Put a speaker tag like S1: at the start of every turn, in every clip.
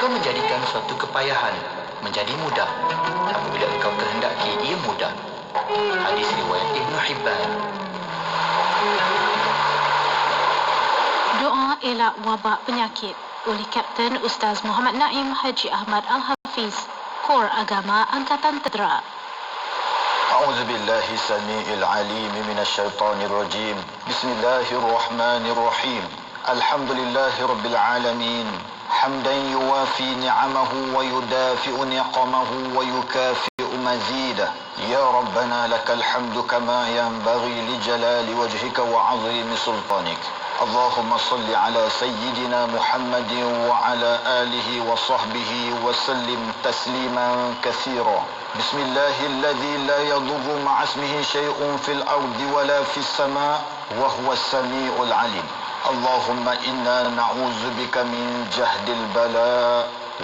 S1: Engkau menjadikan suatu kepayahan menjadi mudah apabila engkau kehendaki ia mudah. Hadis riwayat Ibnu Hibban.
S2: Doa elak wabak penyakit oleh Kapten Ustaz Muhammad Naim Haji Ahmad Al-Hafiz, Kor Agama Angkatan Tedra.
S3: أعوذ بالله السميع العليم من الشيطان الرجيم بسم الله الرحمن الرحيم الحمد لله رب العالمين حمدا يوافي نعمه ويدافئ نقمه ويكافئ مزيده يا ربنا لك الحمد كما ينبغي لجلال وجهك وعظيم سلطانك اللهم صل على سيدنا محمد وعلى آله وصحبه وسلم تسليما كثيرا بسم الله الذي لا يضر مع اسمه شيء في الأرض ولا في السماء وهو السميع العليم اللهم إنا نعوذ بك من جهد البلاء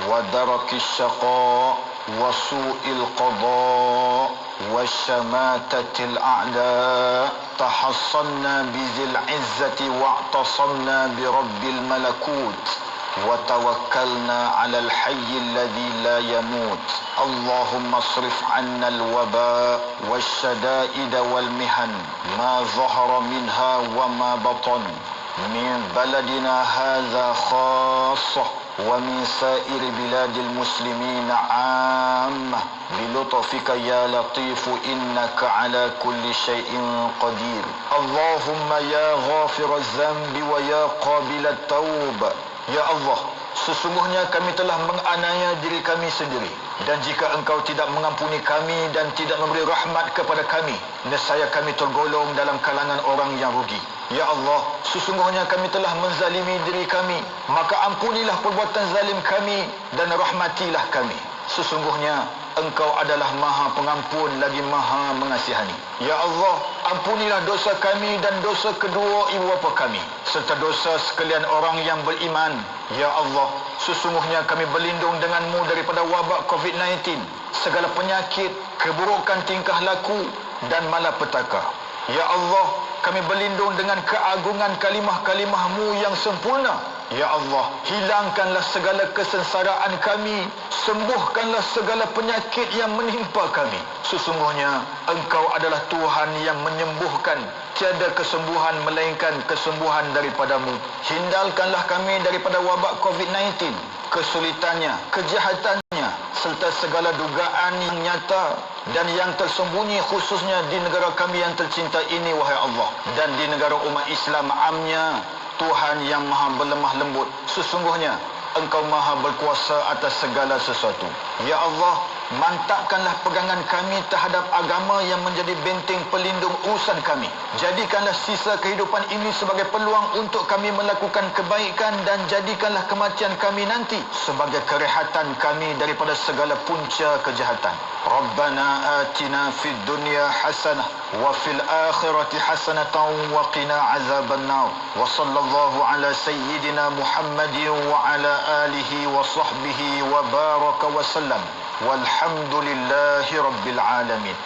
S3: ودرك الشقاء وسوء القضاء وشماتة الأعداء تحصنا بذي العزة واعتصمنا برب الملكوت وتوكلنا على الحي الذي لا يموت اللهم اصرف عنا الوباء والشدائد والمحن ما ظهر منها وما بطن من بلدنا هذا خاصة ومن سائر بلاد المسلمين عامة بلطفك يا لطيف إنك على كل شيء قدير اللهم يا غافر الذنب ويا قابل التوبة Ya Allah, sesungguhnya kami telah menganiaya diri kami sendiri. Dan jika engkau tidak mengampuni kami dan tidak memberi rahmat kepada kami, nescaya kami tergolong dalam kalangan orang yang rugi. Ya Allah, sesungguhnya kami telah menzalimi diri kami, maka ampunilah perbuatan zalim kami dan rahmatilah kami. Sesungguhnya Engkau adalah Maha Pengampun lagi Maha Mengasihani. Ya Allah, ampunilah dosa kami dan dosa kedua ibu bapa kami, serta dosa sekalian orang yang beriman. Ya Allah, sesungguhnya kami berlindung denganmu daripada wabak COVID-19, segala penyakit, keburukan tingkah laku dan malapetaka. Ya Allah, kami berlindung dengan keagungan kalimah-kalimahmu yang sempurna. Ya Allah, hilangkanlah segala kesengsaraan kami, sembuhkanlah segala penyakit yang menimpa kami. Sesungguhnya Engkau adalah Tuhan yang menyembuhkan, tiada kesembuhan melainkan kesembuhan daripadamu. Hindarkanlah kami daripada wabak COVID-19, kesulitannya, kejahatannya, serta segala dugaan yang nyata dan yang tersembunyi, khususnya di negara kami yang tercinta ini, wahai Allah, dan di negara umat Islam amnya. Tuhan yang maha berlemah lembut, sesungguhnya Engkau maha berkuasa atas segala sesuatu. Ya Allah, mantapkanlah pegangan kami terhadap agama yang menjadi benteng pelindung urusan kami. Jadikanlah sisa kehidupan ini sebagai peluang untuk kami melakukan kebaikan, dan jadikanlah kematian kami nanti sebagai kerehatan kami daripada segala punca kejahatan. Rabbana atina fid dunya hasanah wa fil akhirati hasanatan wa qina azabannar. Wa sallallahu ala sayyidina Muhammadin wa ala alihi wa sahbihi wa baraka wa sallam. Walhamdulillahi rabbil alamin.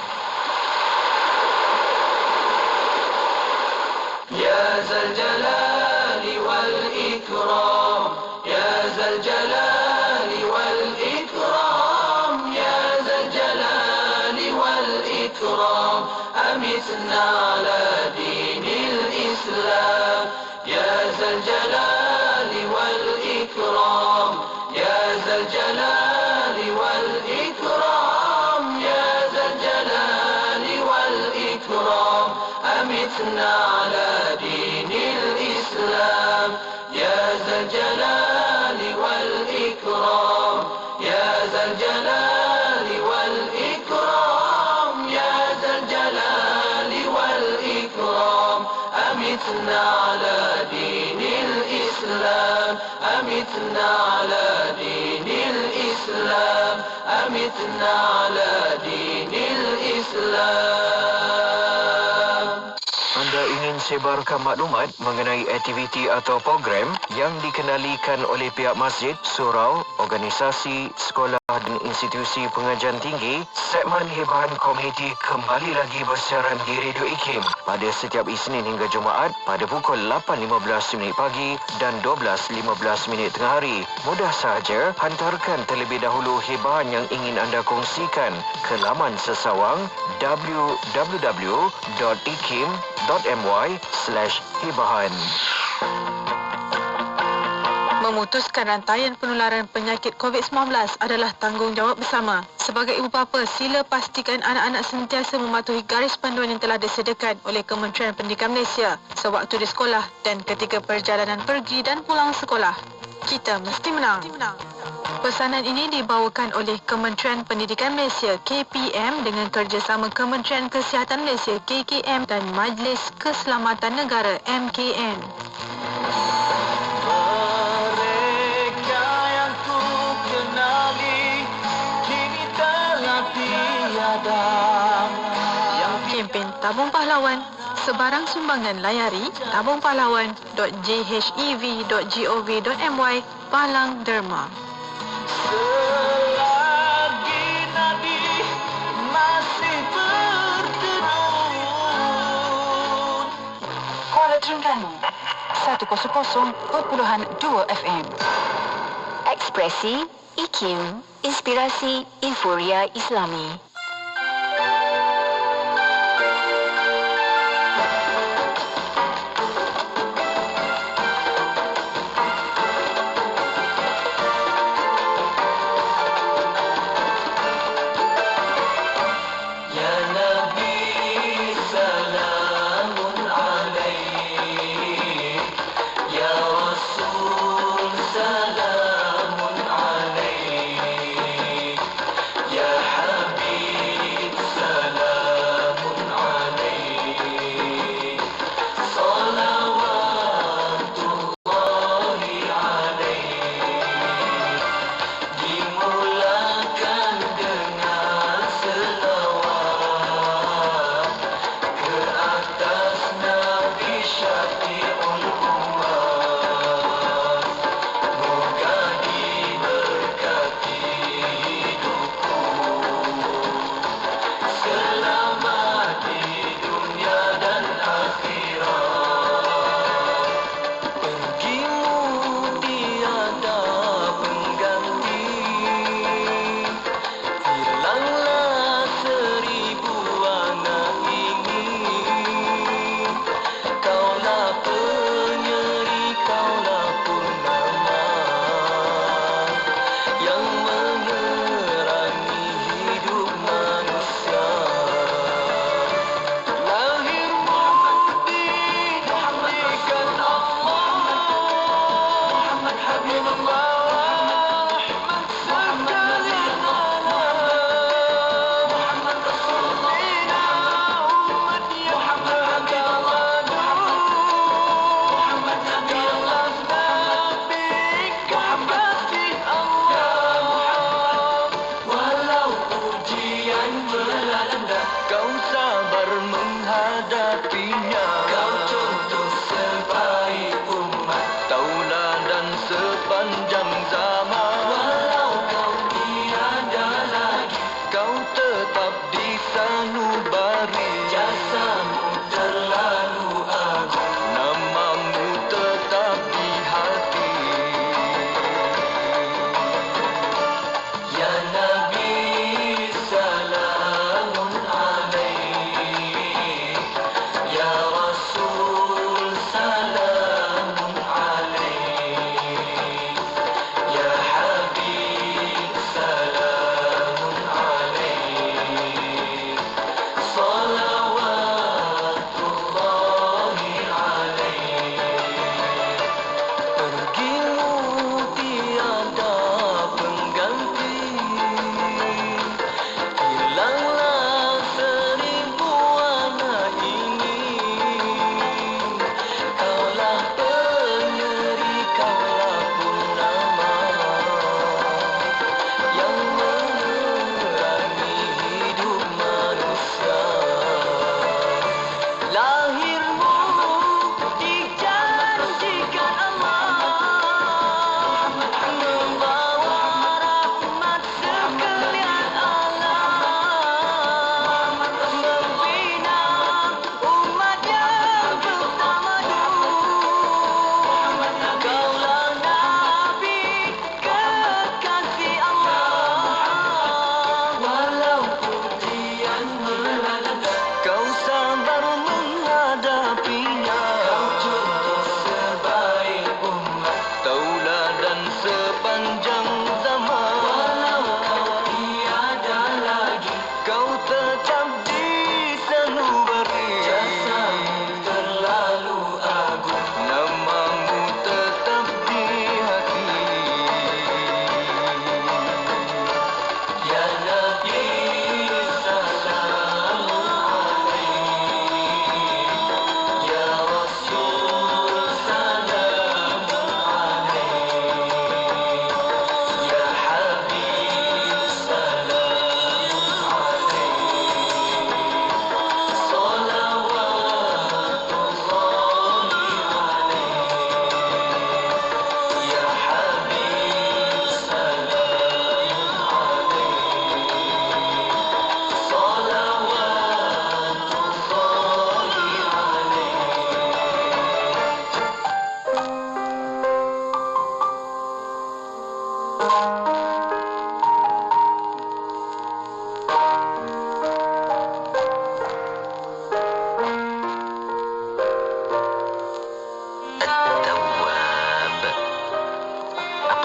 S4: Ya zal jalali wal ikram, ya zal jalali wal ikram, ya zal jalali wal ikram, amitna ala dinil Islam. Ya zal jalali wal ikram, ya zal jalali wal ikram, ya zal jalali wal ikram, amitna ala dinil Islam. Ya zal jalali wal ikram, ya zal jalali wal ikram, ya zal jalali wal ikram, amitna ala dinil Islam, amitna ala dinil Islam, amitna ala dinil Islam.
S1: Anda ingin sebarkan maklumat mengenai aktiviti atau program yang dikendalikan oleh pihak masjid, surau, organisasi, sekolah
S5: dan institusi pengajian tinggi, segmen hiburan komedi kembali lagi bersiaran di Radio IKIM pada setiap Isnin hingga Jumaat pada pukul 8.15 pagi dan 12.15 tengah hari. Mudah sahaja hantarkan terlebih dahulu hiburan yang ingin anda kongsikan ke laman sesawang www.ikim.my/hibahan.
S6: Memutuskan rantaian penularan penyakit COVID-19 adalah tanggungjawab bersama. Sebagai ibu bapa, sila pastikan anak-anak sentiasa mematuhi garis panduan yang telah disediakan oleh Kementerian Pendidikan Malaysia sewaktu di sekolah dan ketika perjalanan pergi dan pulang sekolah. Kita mesti menang. Pesanan ini dibawakan oleh Kementerian Pendidikan Malaysia KPM dengan kerjasama Kementerian Kesihatan Malaysia KKM dan Majlis Keselamatan Negara MKN. Kempen Tabung Pahlawan, sebarang sumbangan layari tabungpahlawan.jhev.gov.my Palang Derma.
S4: Selagi nadi masih berteduh.
S7: Kuala Terengganu 100.2 FM. Ekspresi IKIM, inspirasi euforia Islami.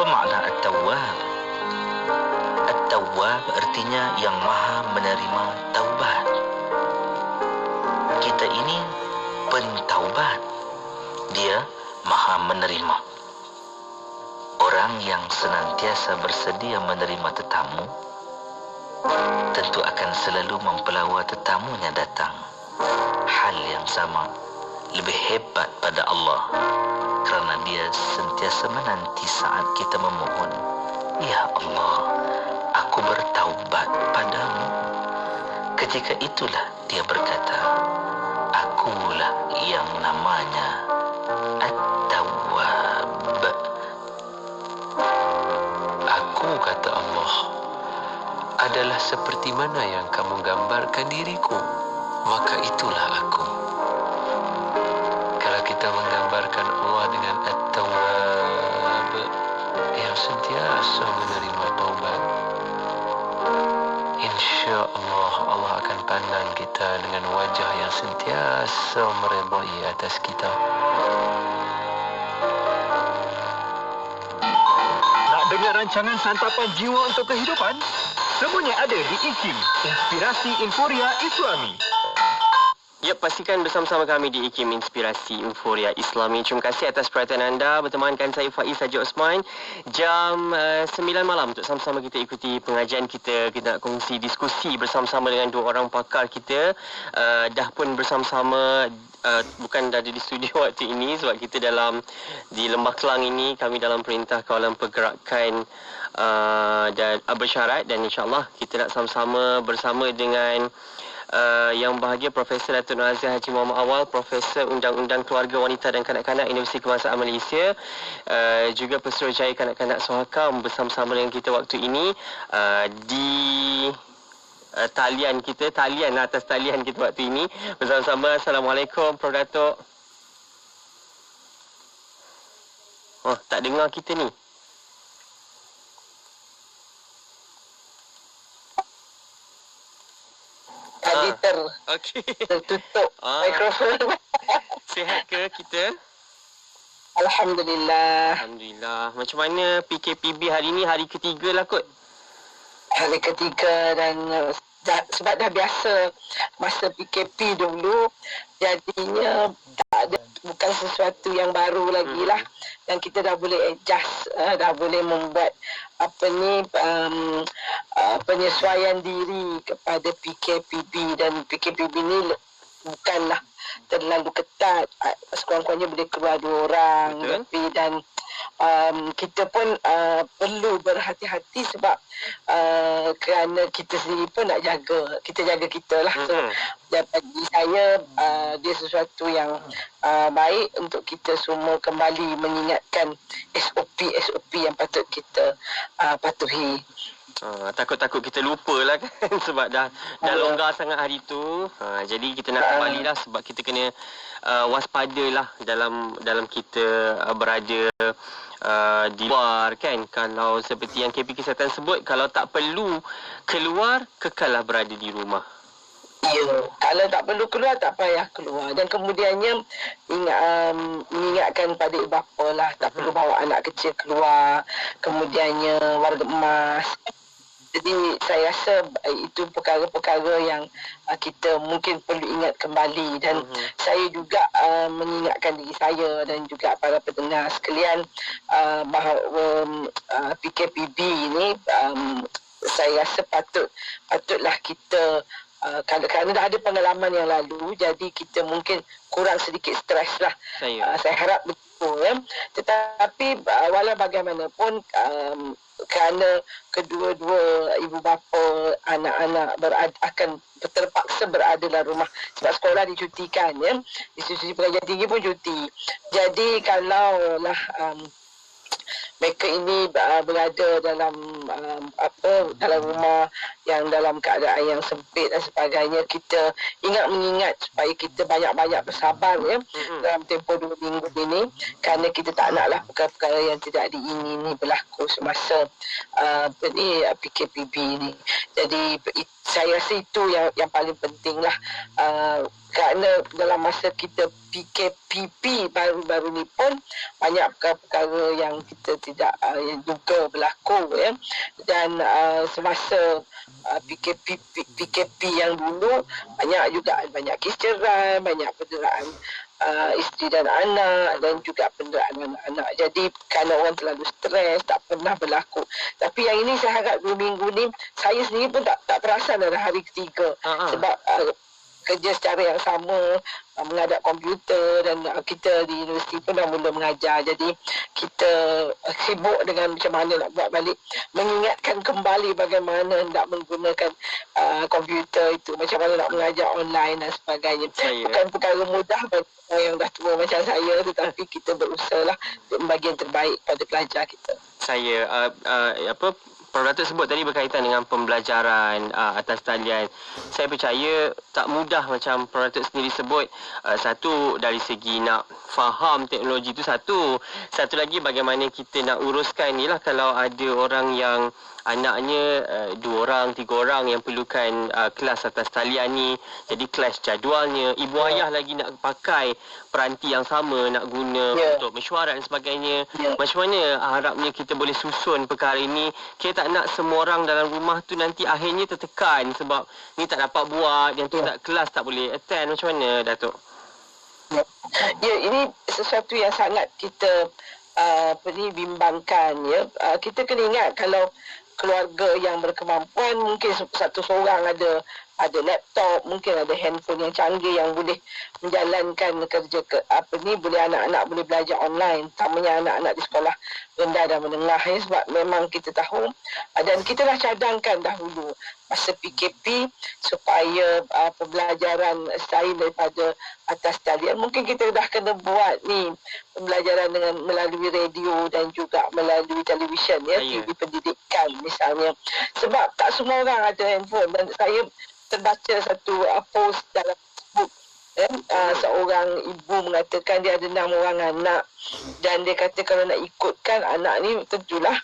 S1: makna At-Tawwab? At-Tawwab artinya yang maha menerima taubat. Kita ini pentaubat. Dia maha menerima. Orang yang senantiasa bersedia menerima tetamu tentu akan selalu mempelawa tetamunya datang. Hal yang sama lebih hebat pada Allah, kerana dia sentiasa menanti saat kita memohon, "Ya Allah, aku bertaubat padamu." Ketika itulah dia berkata, "Akulah yang namanya At-Tawwab."
S8: Aku, kata Allah, adalah seperti mana yang kamu gambarkan diriku, maka itulah aku. Kalau kita menggambarkan Allah dengan At-Tawwab, yang sentiasa menerima taubat, insya Allah, Allah akan pandang kita dengan wajah yang sentiasa meredai atas kita.
S5: Dengar rancangan Santapan Jiwa untuk Kehidupan? Semuanya ada di IKIM, Inspirasi Inforia Islami.
S9: Ya, pastikan bersama-sama kami di IKIM Inspirasi Inforia Islami. Terima kasih atas perhatian anda. Bertemankan saya Faiz Haji Osman. Jam 9 malam untuk sama-sama kita ikuti pengajian kita. Kita nak kongsi diskusi bersama-sama dengan dua orang pakar kita. Dah pun bersama-sama, bukan ada di studio waktu ini sebab kita di Lembah Kelang ini, kami dalam Perintah Kawalan Pergerakan dan bersyarat, dan insyaAllah kita nak sama-sama bersama dengan yang bahagia Profesor Datuk Nur Azhar Haji Muhammad Awal, Profesor Undang-Undang Keluarga Wanita dan Kanak-Kanak Universiti Kebangsaan Malaysia, juga Pesuruhjaya Kanak-Kanak Sohakam bersama-sama dengan kita waktu ini di talian atas talian kita waktu ini bersama-sama. Assalamualaikum Prof Datuk. Oh, tak dengar kita ni.
S10: Tadi tertutup mikrofon.
S9: Sihat ke kita?
S10: Alhamdulillah.
S9: Alhamdulillah. Macam mana PKPB hari ni, hari ketiga lah kot?
S10: Hari ketiga, dan sebab dah biasa masa PKP dulu, jadinya tak ada, bukan sesuatu yang baru lagi lah, dan kita dah boleh adjust, dah boleh membuat penyesuaian diri kepada PKPB, dan PKPB ni bukanlah terlalu ketat, sekurang-kurangnya boleh keluar 2 orang lebih, dan kita pun perlu berhati-hati sebab kerana kita sendiri pun nak jaga kita lah. So, bagi saya dia sesuatu yang baik untuk kita semua kembali mengingatkan SOP yang patut kita patuhi.
S9: Takut-takut kita lupa lah kan sebab dah longgar sangat hari tu. Jadi kita nak kembali lah sebab kita kena waspada lah dalam kita berada di luar kan. Kalau seperti yang KP Kesihatan sebut, kalau tak perlu keluar, kekallah berada di rumah.
S10: Ya, kalau tak perlu keluar, tak payah keluar. Dan kemudiannya mengingatkan pada ibu bapa lah, tak perlu bawa anak kecil keluar. Kemudiannya warga emas. Jadi saya rasa itu perkara-perkara yang kita mungkin perlu ingat kembali, dan saya juga mengingatkan diri saya dan juga para pendengar sekalian bahawa PKPB ini saya rasa patutlah kita kerana dah ada pengalaman yang lalu, jadi kita mungkin kurang sedikit stres lah. Saya harap betul ya. Tetapi walau bagaimanapun kerana kedua-dua ibu bapa anak-anak akan terpaksa berada dalam rumah sebab sekolah dicutikan ya. Institusi pengajian tinggi pun cuti. Jadi kalaulah mereka ini berada dalam dalam rumah yang dalam keadaan yang sempit dan sebagainya, kita mengingat supaya kita banyak-banyak bersabar ya dalam tempoh 2 minggu ini, kerana kita tak naklah perkara-perkara yang tidak diingini berlaku semasa PKPB ini. Jadi saya rasa itu yang paling penting lah. kerana dalam masa kita PKPP baru-baru ni pun banyak perkara-perkara yang kita tidak yang duga berlaku ya. Dan semasa PKP yang dulu banyak kes cerai, banyak penderaan isteri dan anak dan juga penderaan anak-anak. Jadi kerana orang terlalu stres tak pernah berlaku. Tapi yang ini saya harap 2 minggu ni saya sendiri pun tak perasan pada hari ketiga sebab kerja secara yang sama, menghadap komputer dan kita di universiti pun dah mula mengajar. Jadi kita sibuk dengan macam mana nak buat balik, mengingatkan kembali bagaimana nak menggunakan komputer itu, macam mana nak mengajar online dan sebagainya. Bukan perkara mudah bagi orang yang dah tua macam saya, tetapi kita berusahalah untuk membagi yang terbaik pada pelajar kita.
S9: Saya Produk tersebut tadi berkaitan dengan pembelajaran atas talian. Saya percaya tak mudah macam produk sendiri sebut. Satu, dari segi nak faham teknologi itu satu. Satu lagi bagaimana kita nak uruskan ni lah kalau ada orang yang anaknya 2 orang, 3 orang yang perlukan kelas atas talian ni. Jadi kelas jadualnya, ibu ayah lagi nak pakai peranti yang sama, nak guna untuk mesyuarat dan sebagainya. Macam mana harapnya kita boleh susun perkara ini? Kita tak nak semua orang dalam rumah tu nanti akhirnya tertekan sebab ni tak dapat buat, yang tu tak kelas tak boleh attend. Macam mana, Datuk?
S10: Ya, ini sesuatu yang sangat kita bimbangkan ya. Kita kena ingat kalau keluarga yang berkemampuan mungkin satu seorang ada laptop, mungkin ada handphone yang canggih yang boleh menjalankan kerja boleh anak-anak boleh belajar online, terutamanya anak-anak di sekolah rendah dan menengah ya, sebab memang kita tahu dan kita dah cadangkan dahulu masa PKP supaya pembelajaran selain daripada atas talian, mungkin kita dah kena buat ni pembelajaran dengan melalui radio dan juga melalui televisyen ya, TV pendidikan misalnya, sebab tak semua orang ada handphone. Dan saya terbaca satu post dalam Facebook seorang ibu mengatakan dia ada 6 orang anak dan dia kata kalau nak ikutkan anak ni tentulah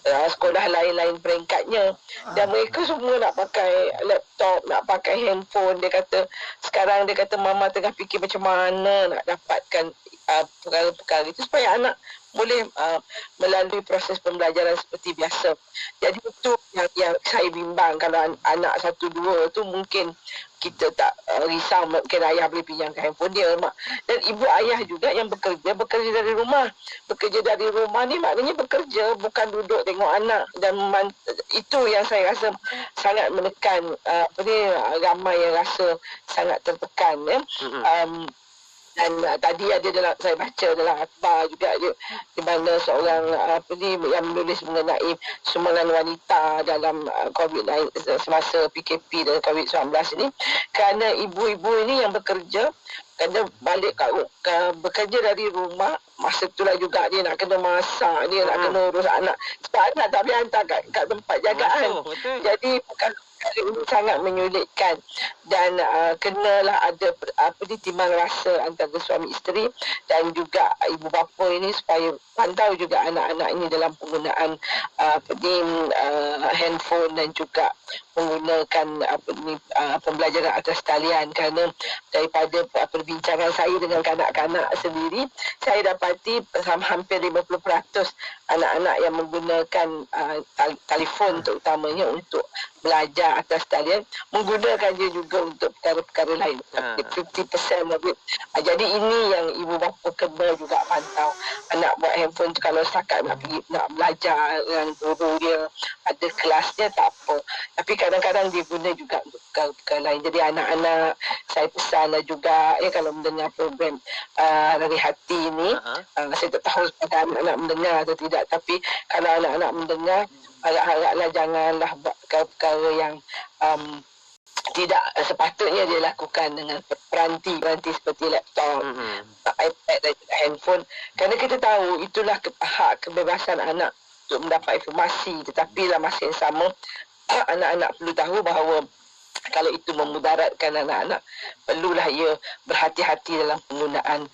S10: sekolah lain-lain peringkatnya dan mereka semua nak pakai laptop, nak pakai handphone. Dia kata sekarang mama tengah fikir macam mana nak dapatkan perkara-perkara itu supaya anak boleh melalui proses pembelajaran seperti biasa. Jadi itu yang saya bimbang, kalau anak 1-2 tu mungkin kita tak risau, mungkin ayah boleh pinjamkan handphone dia, mak. Dan ibu ayah juga yang bekerja dari rumah. Bekerja dari rumah ni maknanya bekerja, bukan duduk tengok anak. Dan itu yang saya rasa sangat menekan, ramai yang rasa sangat tertekan ya. Dan tadi saya baca dalam akhbar juga di mana seorang yang menulis mengenai sumbangan wanita dalam COVID-19 semasa PKP dan COVID-19 ini, kerana ibu-ibu ini yang bekerja kena balik bekerja dari rumah, masa itulah juga dia nak kena masak, dia nak kena urus anak sebab anak tak boleh hantar kat tempat jagaan. Jadi bukan ini sangat menyulitkan dan kenalah ada timbang rasa antara suami isteri dan juga ibu bapa ini supaya pantau juga anak-anak ini dalam penggunaan handphone dan juga menggunakan pembelajaran atas talian. Kerana daripada perbincangan saya dengan kanak-kanak sendiri, saya dapati hampir 50% anak-anak yang menggunakan telefon terutamanya untuk belajar atas talian menggunakan dia juga untuk perkara-perkara lain. 50% lebih. Jadi ini yang ibu bapa kena juga pantau. Anak buat handphone tu kalau setakat nak belajar dengan guru dia, ada kelasnya tak apa. Tapi kadang-kadang dia guna juga untuk perkara lain. Jadi anak-anak saya pesanlah juga kalau mendengar program Dari Hati ni, saya tak tahu pada anak-anak mendengar atau tidak, tapi kalau anak-anak mendengar, harap-haraplah janganlah buat perkara-perkara yang tidak sepatutnya dia lakukan dengan peranti seperti laptop, iPad dan handphone. Kerana kita tahu itulah hak kebebasan anak untuk mendapat informasi, tetapi dalam masa yang sama anak-anak perlu tahu bahawa kalau itu memudaratkan anak-anak, perlulah ia berhati-hati dalam penggunaan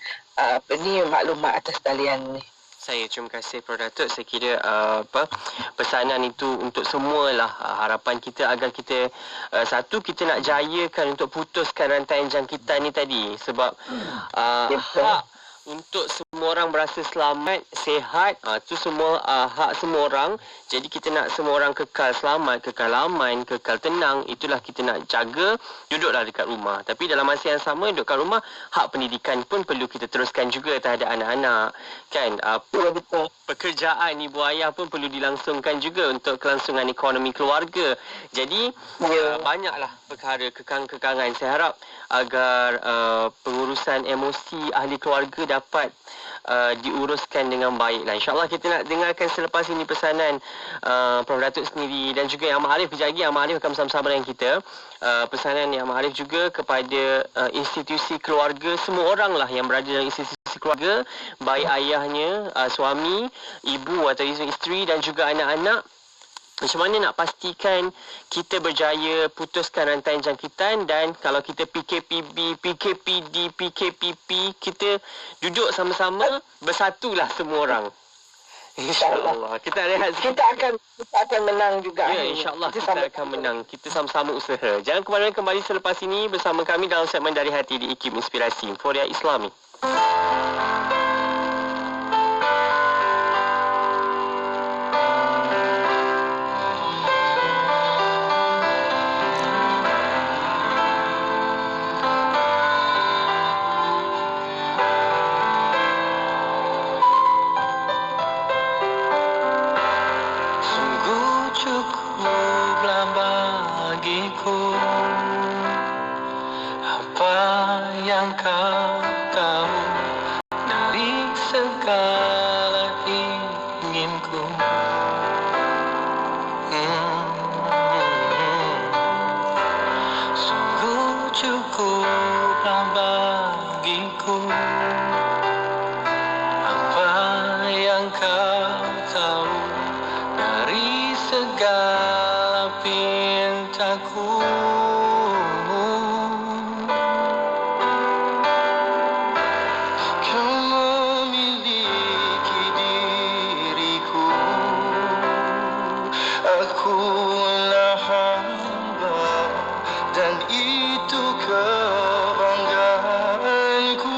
S10: maklumat atas talian ni.
S9: Terima kasih Prof. Datuk. Saya kira pesanan itu untuk semualah. Harapan kita agar kita satu, kita nak jayakan untuk putuskan rantaian jangkitan ni tadi. Sebab hak untuk semua orang berasa selamat, sihat, tu semua hak semua orang. Jadi kita nak semua orang kekal selamat, kekal aman, kekal tenang. Itulah kita nak jaga. Duduklah dekat rumah. Tapi dalam masa yang sama, duduk kat rumah, hak pendidikan pun perlu kita teruskan juga terhadap anak-anak. Kan? Pekerjaan ibu ayah pun perlu dilangsungkan juga untuk kelangsungan ekonomi keluarga. Jadi banyaklah perkara kekang-kekangan. Saya harap agar pengurusan emosi ahli keluarga dapat diuruskan dengan baik lah. InsyaAllah kita nak dengarkan selepas ini pesanan Prof. Datuk sendiri dan juga Yang Maharif. Kejap lagi Yang Maharif akan bersama-sama dengan kita. Pesanan Yang Maharif juga kepada institusi keluarga, semua orang lah yang berada dalam institusi keluarga, baik ayahnya, suami, ibu atau isteri dan juga anak-anak. Macam mana nak pastikan kita berjaya putuskan rantaian jangkitan, dan kalau kita PKPB, PKPD, PKPP, kita duduk sama-sama, bersatulah semua orang. InsyaAllah. Kita rehat sikit.
S10: Kita akan menang juga.
S9: Ya, insyaAllah kita akan menang. Kita sama-sama usaha. Jangan kembali selepas ini bersama kami dalam segmen Dari Hati di IKIM Inspirasi Inforia Islami.
S4: Cukuplah bagiku apa yang kau tahu, dari segalanya aku. Kau memiliki diriku, akulah hambamu, dan itu kebanggaanku.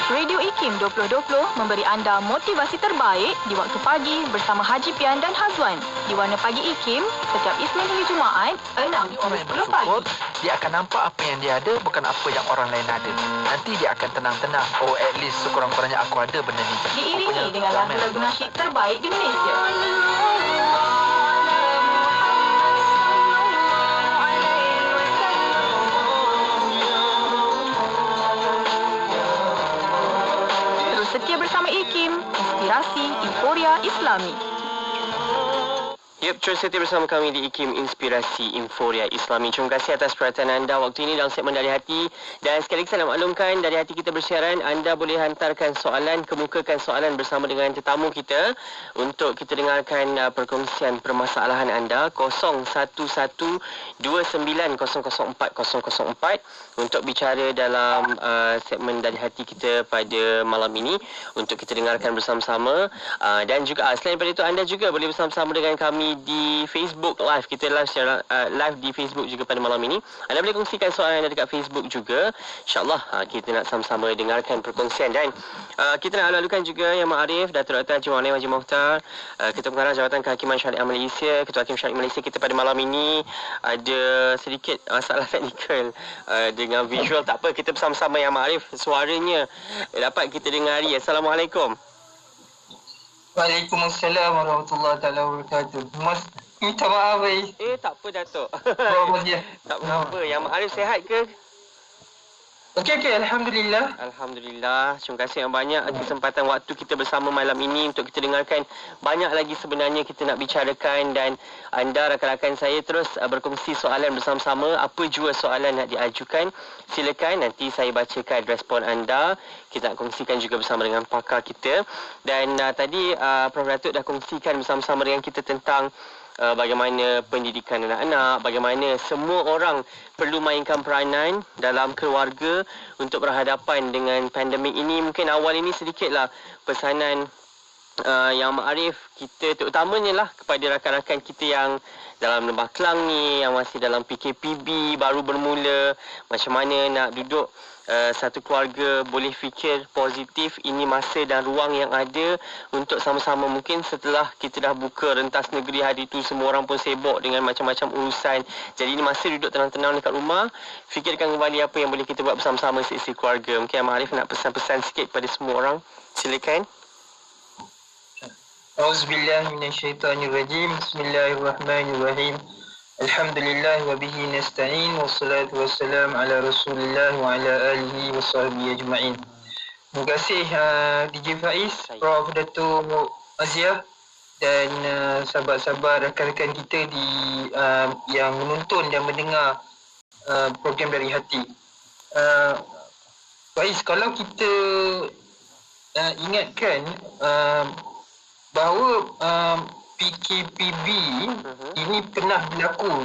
S7: Radio IKIM 2020 memberi anda motivasi terbaik di waktu pagi bersama Haji Pian dan Hazwan. Di Warna Pagi IKIM, setiap Isnin hingga Jumaat, 6 hingga 10 pagi.
S11: Dia akan nampak apa yang dia ada, bukan apa yang orang lain ada. Nanti dia akan tenang-tenang. Oh, at least sekurang-kurangnya aku ada benda ni.
S7: Diiringi dengan lagu-lagu nasyid terbaik di Malaysia. Setia bersama IKIM, inspirasi Inforia Islami.
S9: Yep, terus setia bersama kami di IKIM Inspirasi Inforia Islami. Terima kasih atas perhatian anda waktu ini dalam segmen Dari Hati. Dan sekali lagi saya nak maklumkan, Dari Hati kita bersiaran, anda boleh hantarkan soalan, kemukakan soalan bersama dengan tetamu kita untuk kita dengarkan perkongsian permasalahan anda. 0112900404 untuk bicara dalam segmen Dari Hati kita pada malam ini untuk kita dengarkan bersama-sama. Dan juga selain daripada itu, anda juga boleh bersama-sama dengan kami di Facebook Live. Kita live secara live di Facebook juga pada malam ini. Anda boleh kongsikan soalan anda dekat Facebook juga. InsyaAllah kita nak sama-sama dengarkan perkongsian. Dan kita nak lalukan juga Yang Ma'arif, Datuk Dr. Haji Wani Haji Mohtar, Ketua Pengarah Jabatan Kehakiman Syariah Malaysia, Ketua Hakim Syariah Malaysia. Kita pada malam ini ada sedikit masalah teknikal dengan visual. Tak apa, kita bersama-sama Yang Ma'arif. Suaranya dapat kita dengari. Assalamualaikum.
S10: Waalaikumsalam warahmatullahi taala wabarakatuh. Minta maaf
S9: tak apa Datuk. Tak apa. Yang Ma'arif sihat ke?
S10: Okey, alhamdulillah.
S9: Alhamdulillah. Terima kasih yang banyak kesempatan waktu kita bersama malam ini untuk kita dengarkan banyak lagi sebenarnya kita nak bicarakan, dan anda rakan-rakan saya terus berkongsi soalan bersama-sama. Apa jua soalan nak diajukan, silakan nanti saya bacakan respon anda. Kita nak kongsikan juga bersama dengan pakar kita. Dan tadi Prof. Datuk dah kongsikan bersama-sama dengan kita tentang bagaimana pendidikan anak-anak, bagaimana semua orang perlu mainkan peranan dalam keluarga untuk berhadapan dengan pandemik ini. Mungkin awal ini sedikitlah pesanan Yang Ma'arif kita, terutamanya lah kepada rakan-rakan kita yang dalam Lembah Kelang ni, yang masih dalam PKPB, baru bermula, macam mana nak duduk satu keluarga boleh fikir positif. Ini masa dan ruang yang ada untuk sama-sama. Mungkin setelah kita dah buka rentas negeri hari itu, semua orang pun sibuk dengan macam-macam urusan. Jadi ini masa duduk tenang-tenang dekat rumah, fikirkan kembali apa yang boleh kita buat bersama-sama seisi keluarga. Mungkin Yang Ma'arif nak pesan-pesan sikit pada semua orang. Silakan.
S10: Auzubillahi minasyaitanirrajim. Bismillahirrahmanirrahim. Alhamdulillah wa bihi nasta'in, wassalatu wassalam ala Rasulillah wa ala alihi wa sahbihi ajma'in. Terima kasih DJ Faiz, Prof. Datuk Aziah dan sahabat-sahabat rakan-rakan kita yang menonton dan mendengar program Dari Hati. Faiz, kalau kita ingatkan bahawa PKPB ini pernah berlaku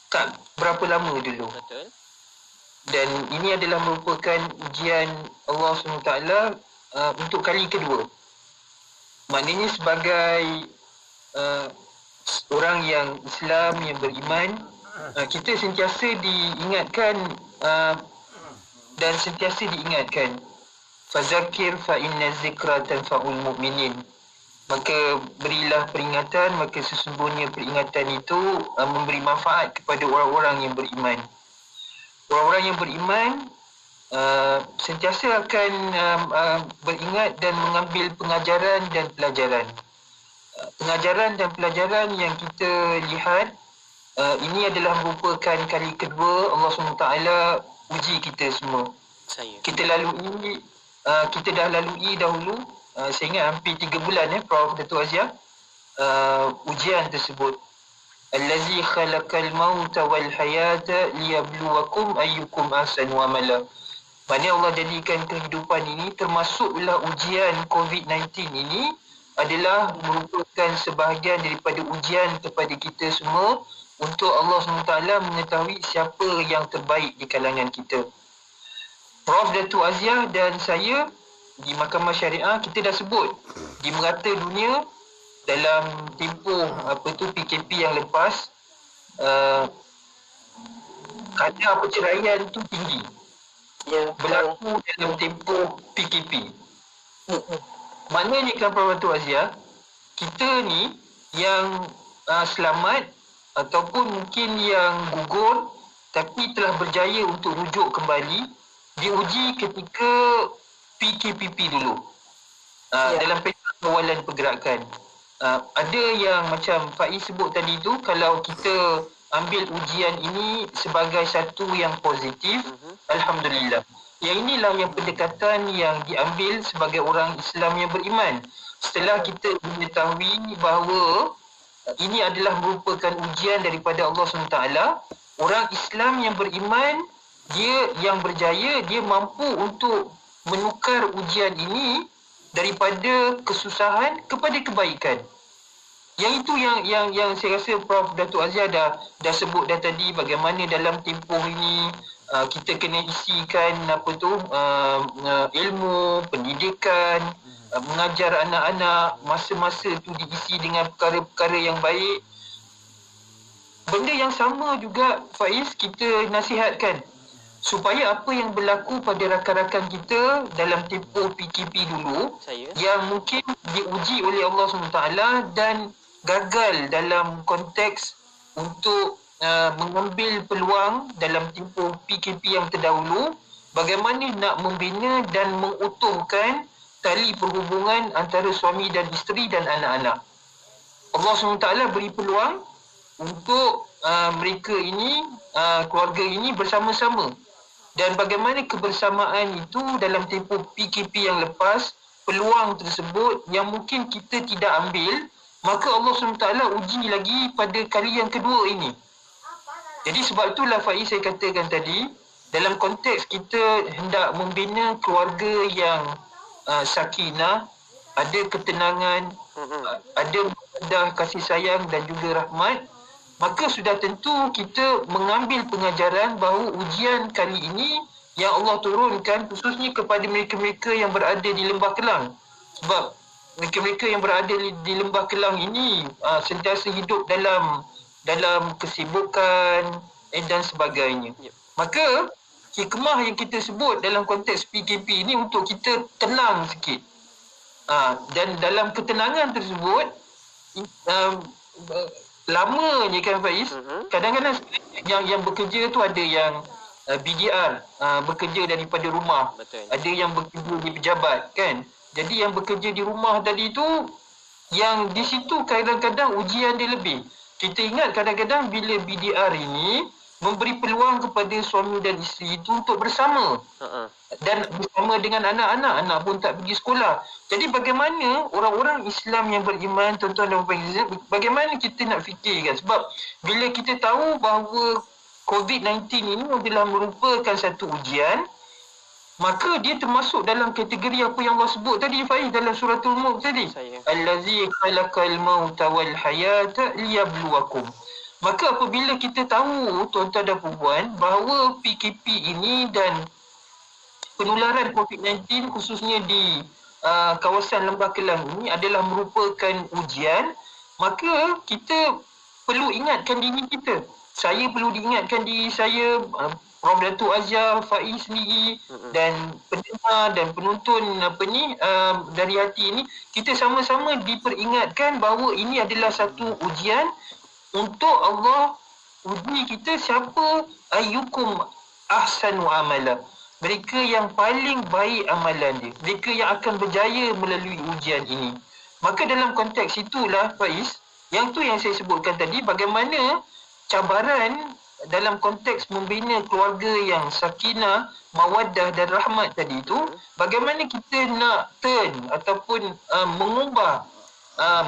S10: tak berapa lama dulu.
S9: Betul.
S10: Dan ini adalah merupakan ujian Allah SWT untuk kali kedua. Maknanya sebagai orang yang Islam, yang beriman, kita sentiasa diingatkan dan sentiasa diingatkan, fazakir fa inna zikra tanfa'ul mu'minin. Maka berilah peringatan, maka sesungguhnya peringatan itu memberi manfaat kepada orang-orang yang beriman. Orang-orang yang beriman sentiasa akan beringat dan mengambil pengajaran dan pelajaran. Pengajaran dan pelajaran yang kita lihat ini adalah merupakan kali kedua Allah SWT uji kita semua. Kita dah lalui dahulu. Saya ingat hampir 3 bulan Prof. Datuk Aziah ujian tersebut. Allazi khalaqal mauta wal hayata liyabluwakum ayyukum ahsanu amala. Maknanya Allah jadikan kehidupan ini, termasuklah ujian COVID-19 ini, adalah merupakan sebahagian daripada ujian kepada kita semua untuk Allah SWT mengetahui siapa yang terbaik di kalangan kita. Prof. Datuk Aziah dan saya di Mahkamah Syariah, kita dah sebut di merata dunia dalam tempoh PKP yang lepas, kadar perceraian tu tinggi. Ya,
S11: berlaku dalam tempoh PKP. Maknanya kan Puan Azia, kita ni yang selamat ataupun mungkin yang gugur tapi telah berjaya untuk rujuk kembali, diuji ketika PKPP dulu. Dalam peta kawalan pergerakan. Ada yang macam Faiz sebut tadi tu, kalau kita ambil ujian ini sebagai satu yang positif, Alhamdulillah. Yang inilah yang pendekatan yang diambil sebagai orang Islam yang beriman. Setelah kita mengetahui bahawa ini adalah merupakan ujian daripada Allah SWT, orang Islam yang beriman, dia yang berjaya, dia mampu untuk menukar ujian ini daripada kesusahan kepada kebaikan. Yang itu yang saya rasa Prof. Datuk Azia dah sebut dah tadi, bagaimana dalam tempoh ini kita kena isikan ilmu, pendidikan, mengajar anak-anak, masa-masa tu diisi dengan perkara-perkara yang baik. Benda yang sama juga Faiz kita nasihatkan supaya apa yang berlaku pada rakan-rakan kita dalam tempoh PKP dulu yang mungkin diuji oleh Allah SWT dan gagal dalam konteks untuk mengambil peluang dalam tempoh PKP yang terdahulu, bagaimana nak membina dan mengutuhkan tali perhubungan antara suami dan isteri dan anak-anak. Allah SWT beri peluang untuk mereka ini, keluarga ini bersama-sama. Dan bagaimana kebersamaan itu dalam tempoh PKP yang lepas, peluang tersebut yang mungkin kita tidak ambil, maka Allah SWT uji lagi pada kali yang kedua ini. Jadi sebab itulah Faiz saya katakan tadi, dalam konteks kita hendak membina keluarga yang sakinah, ada ketenangan, ada kasih sayang dan juga rahmat, maka sudah tentu kita mengambil pengajaran bahawa ujian kali ini yang Allah turunkan khususnya kepada mereka-mereka yang berada di Lembah Kelang. Sebab mereka-mereka yang berada di Lembah Kelang ini sentiasa hidup dalam kesibukan dan sebagainya. Maka hikmah yang kita sebut dalam konteks PKP ini untuk kita tenang sikit. Dan dalam ketenangan tersebut, lamanya kan Faiz, kadang-kadang yang bekerja tu ada yang BDR, bekerja daripada rumah. Ada yang bekerja di pejabat kan. Jadi yang bekerja di rumah tadi tu, yang di situ kadang-kadang ujian dia lebih. Kita ingat kadang-kadang bila BDR ini memberi peluang kepada suami dan isteri itu untuk bersama. Dan bersama dengan anak-anak, anak pun tak pergi sekolah. Jadi bagaimana orang-orang Islam yang beriman, tuan-tuan dan puan-puan, bagaimana kita nak fikirkan? Sebab bila kita tahu bahawa COVID-19 ini adalah merupakan satu ujian, maka dia termasuk dalam kategori apa yang Allah sebut tadi Faiz dalam suratul Mulk tadi. Allazi khalaqal mauta wal hayata liyabluwakum. Maka apabila kita tahu tuan-tuan dan puan bahawa PKP ini dan penularan COVID-19 khususnya di kawasan Lembah Kelang ini adalah merupakan ujian, maka kita perlu ingatkan diri kita. Saya perlu diingatkan diri saya, Prof. Datuk Azia, Faiz sendiri dan pendengar dan penonton dari hati ini, kita sama-sama diperingatkan bahawa ini adalah satu ujian untuk Allah uji kita siapa ayyukum ahsanu amala. Mereka yang paling baik amalan dia, mereka yang akan berjaya melalui ujian ini. Maka dalam konteks itulah Faiz, yang tu yang saya sebutkan tadi, bagaimana cabaran dalam konteks membina keluarga yang sakinah, mawaddah dan rahmat tadi itu, bagaimana kita nak turn ataupun mengubah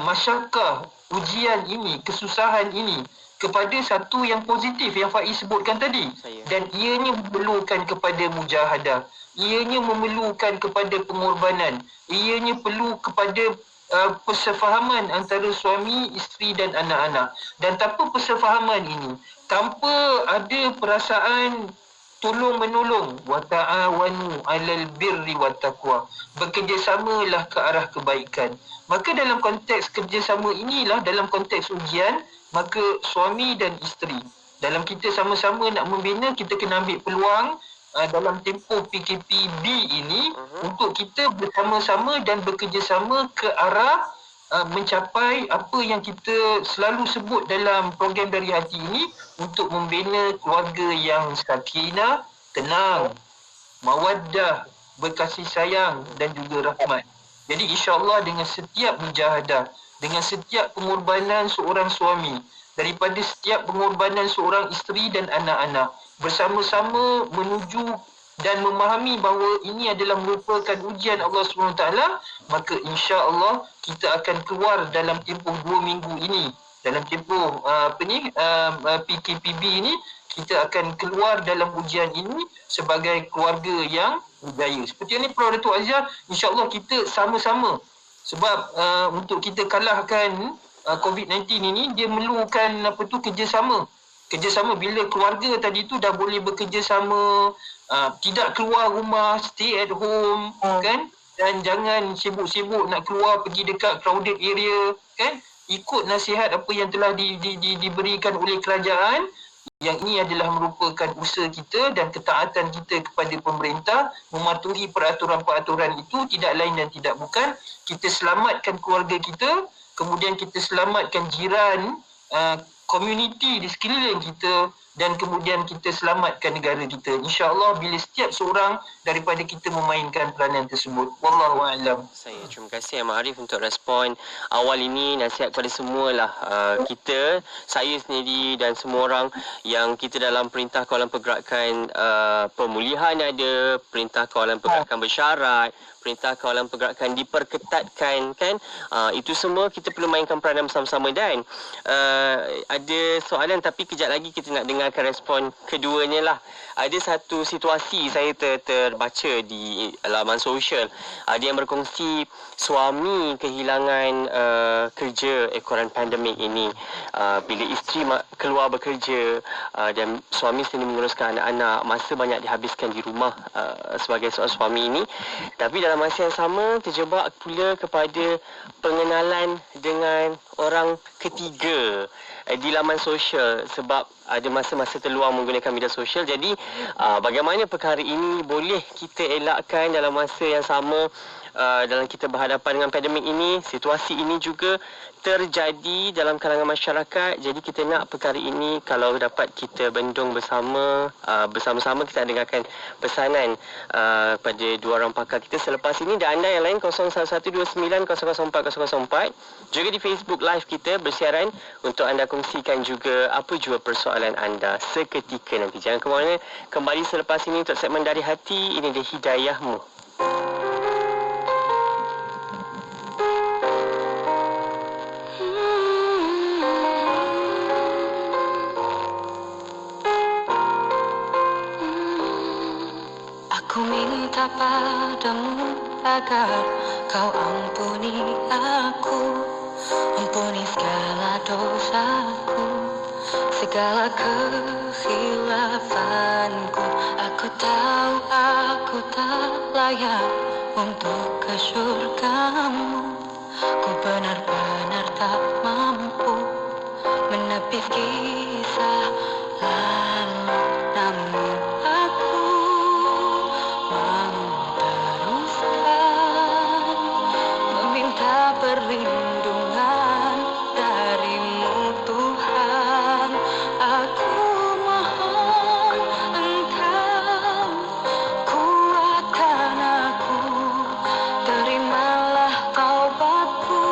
S11: masyarakat ujian ini, kesusahan ini kepada satu yang positif yang Faiz sebutkan tadi. Dan ianya memerlukan kepada mujahadah, ianya memerlukan kepada pengorbanan, ianya perlu kepada persefahaman antara suami, isteri dan anak-anak. Dan tanpa persefahaman ini, tanpa ada perasaan tolong-menolong, wa ta'awanu 'alal birri wat taqwa, bekerjasamalah ke arah kebaikan. Maka dalam konteks kerjasama inilah, dalam konteks ujian, maka suami dan isteri, dalam kita sama-sama nak membina, kita kena ambil peluang dalam tempoh PKPB ini untuk kita bersama-sama dan bekerjasama ke arah mencapai apa yang kita selalu sebut dalam program Dari Hati ini, untuk membina keluarga yang sakinah, tenang, mawaddah, berkasih sayang dan juga rahmat. Jadi insya-Allah dengan setiap mujahadah, dengan setiap pengorbanan seorang suami, daripada setiap pengorbanan seorang isteri dan anak-anak, bersama-sama menuju dan memahami bahawa ini adalah merupakan ujian Allah SWT, maka insya-Allah kita akan keluar dalam tempoh 2 minggu ini. Dalam tempoh PKPB ini, kita akan keluar dalam ujian ini sebagai keluarga yang berjaya. Seperti yang ni Prof. Datuk Azhar, insya-Allah kita sama-sama. Sebab untuk kita kalahkan COVID-19 ini, dia memerlukan kerjasama. Kerjasama bila keluarga tadi tu dah boleh bekerjasama, tidak keluar rumah, stay at home, kan? Dan jangan sibuk-sibuk nak keluar pergi dekat crowded area, kan? Ikut nasihat apa yang telah diberikan oleh kerajaan. Yang ini adalah merupakan usaha kita dan ketaatan kita kepada pemerintah, mematuhi peraturan-peraturan itu, tidak lain dan tidak bukan kita selamatkan keluarga kita, kemudian kita selamatkan jiran, komuniti di sekeliling kita, dan kemudian kita selamatkan negara kita. InsyaAllah bila setiap seorang daripada kita memainkan peranan tersebut. Wallahualam.
S9: Saya terima kasih Ahmad Arif untuk respon awal ini. Nasihat kepada semualah kita, saya sendiri dan semua orang yang kita dalam Perintah Kawalan Pergerakan Pemulihan ada, Perintah Kawalan Pergerakan Bersyarat, Perintah Kawalan Pergerakan diperketatkan, kan? Itu semua kita perlu mainkan peranan bersama-sama. Dan ada soalan tapi kejap lagi kita nak dengarkan respon keduanya lah. Ada satu situasi saya terbaca di laman sosial. Ada yang berkongsi suami kehilangan kerja ekoran pandemik ini. Bila isteri keluar bekerja dan suami sendiri menguruskan anak-anak, masa banyak dihabiskan di rumah sebagai seorang suami ini. Tapi dalam masa yang sama terjebak pula kepada pengenalan dengan orang ketiga di laman sosial sebab ada masa-masa terluang menggunakan media sosial. Jadi bagaimana perkara ini boleh kita elakkan dalam masa yang sama dalam kita berhadapan dengan pandemik ini. Situasi ini juga terjadi dalam kalangan masyarakat. Jadi kita nak perkara ini kalau dapat kita bendung bersama-sama kita dengarkan pesanan pada dua orang pakar kita selepas ini. Dan anda yang lain 0129004004 juga di Facebook Live kita bersiaran untuk anda kongsikan juga apa jua persoalan anda seketika nanti. Jangan ke mana, kembali selepas ini untuk segmen Dari Hati. Ini dia Hidayahmu.
S12: Aku minta padamu agar kau ampuni aku, ampuni segala dosaku, segala kehilafanku. Aku tahu aku tak layak untuk ke syurgamu. Ku benar-benar tak mampu menepis kisah lalu, namun aku mau teruskan meminta perlindungan darimu Tuhan. Aku mohon Engkau kuatkan aku, terimalah taubatku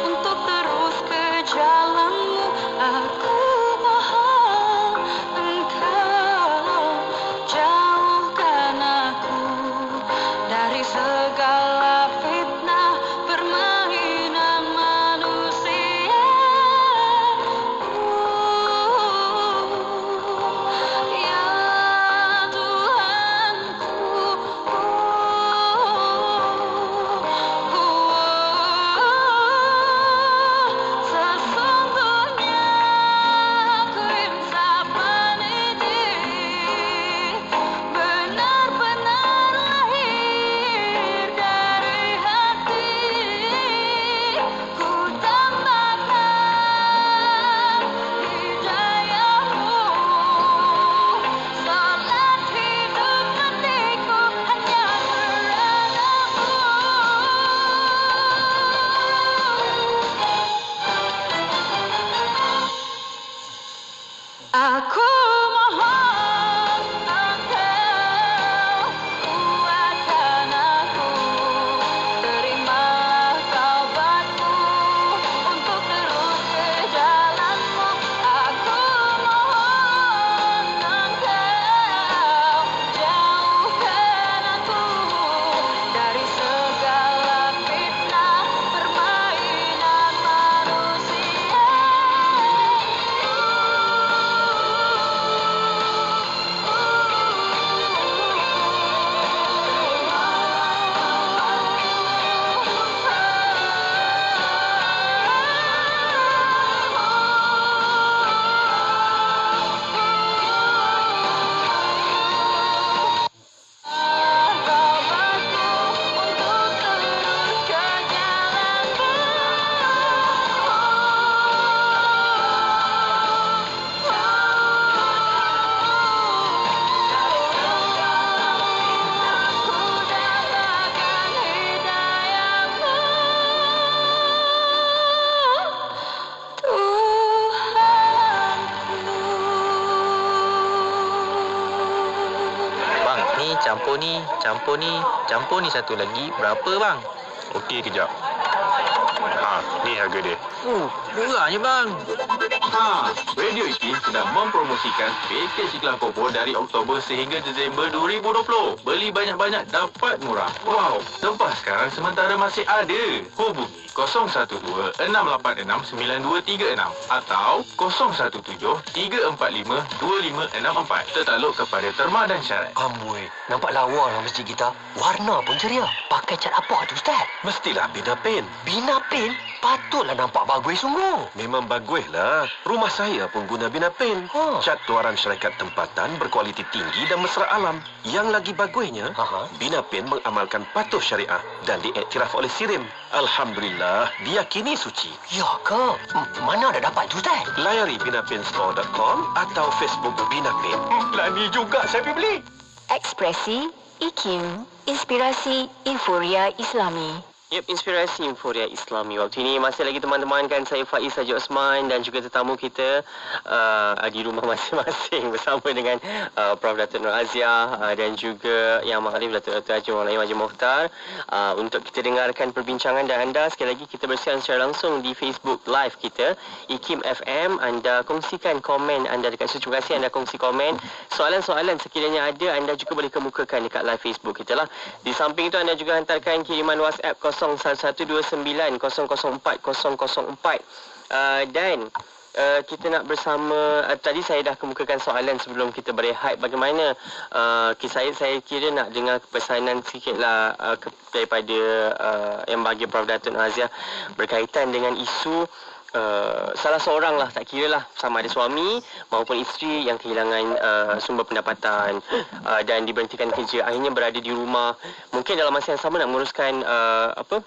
S12: untuk terus ke jalan-Mu. Aku mohon Engkau jauhkan aku dari segala fitnah permainan
S8: campur ni satu lagi. Berapa bang?
S13: Okey, kejap. Ni harga dia.
S8: Murahnya bang.
S13: Radio IKIM sedang mempromosikan pakej iklan kombo dari Oktober sehingga Disember 2020. Beli banyak-banyak dapat murah. Wow, tempah sekarang sementara masih ada. Hubungi 012-686-9236 atau 017-345-2564. Tertakluk kepada terma dan syarat.
S5: Amboi, nampak lawa lah masjid kita. Warna pun ceria. Pakai cat apa tu, Ustaz?
S13: Mestilah Bina Paint.
S5: Bina Paint? Patutlah nampak bagus sungguh.
S13: Memang bagus lah. Rumah saya pun guna Bina Paint. Cat luaran syarikat tempatan berkualiti tinggi dan mesra alam. Yang lagi bagusnya, Bina Paint mengamalkan patuh syariah dan diiktiraf oleh SIRIM. Alhamdulillah, dia kini suci.
S5: Ya ke? Mana ada dapat tu, Ustaz?
S13: Layari binapaintstore.com atau Facebook Bina Paint. Lani juga saya pergi beli.
S7: Ekspresi IKIM, inspirasi Inforia Islami.
S9: Yep, inspirasi Inforia Islami. Waktu ini masih lagi teman-teman kan, saya Faiz Haji Osman dan juga tetamu kita di rumah masing-masing bersama dengan Prof. Datuk Nur Azia dan juga Yang Mahalif Datuk Haji Maulana Haji Mohtar untuk kita dengarkan perbincangan dan anda. Sekali lagi kita bersiaran secara langsung di Facebook Live kita IKIM FM. Anda kongsikan komen anda dekat situ. Terima kasih anda kongsi komen. Soalan-soalan sekiranya ada, anda juga boleh kemukakan dekat live Facebook kita lah. Di samping itu anda juga hantarkan kiriman WhatsApp 01129004 dan kita nak bersama tadi saya dah kemukakan soalan sebelum kita berehat. Bagaimana saya kira nak dengar pesanan sikitlah daripada yang bagi Prof. Datuk Azia berkaitan dengan isu salah seorang lah, tak kira lah sama ada suami maupun isteri yang kehilangan sumber pendapatan dan diberhentikan kerja, akhirnya berada di rumah. Mungkin dalam masa yang sama nak menguruskan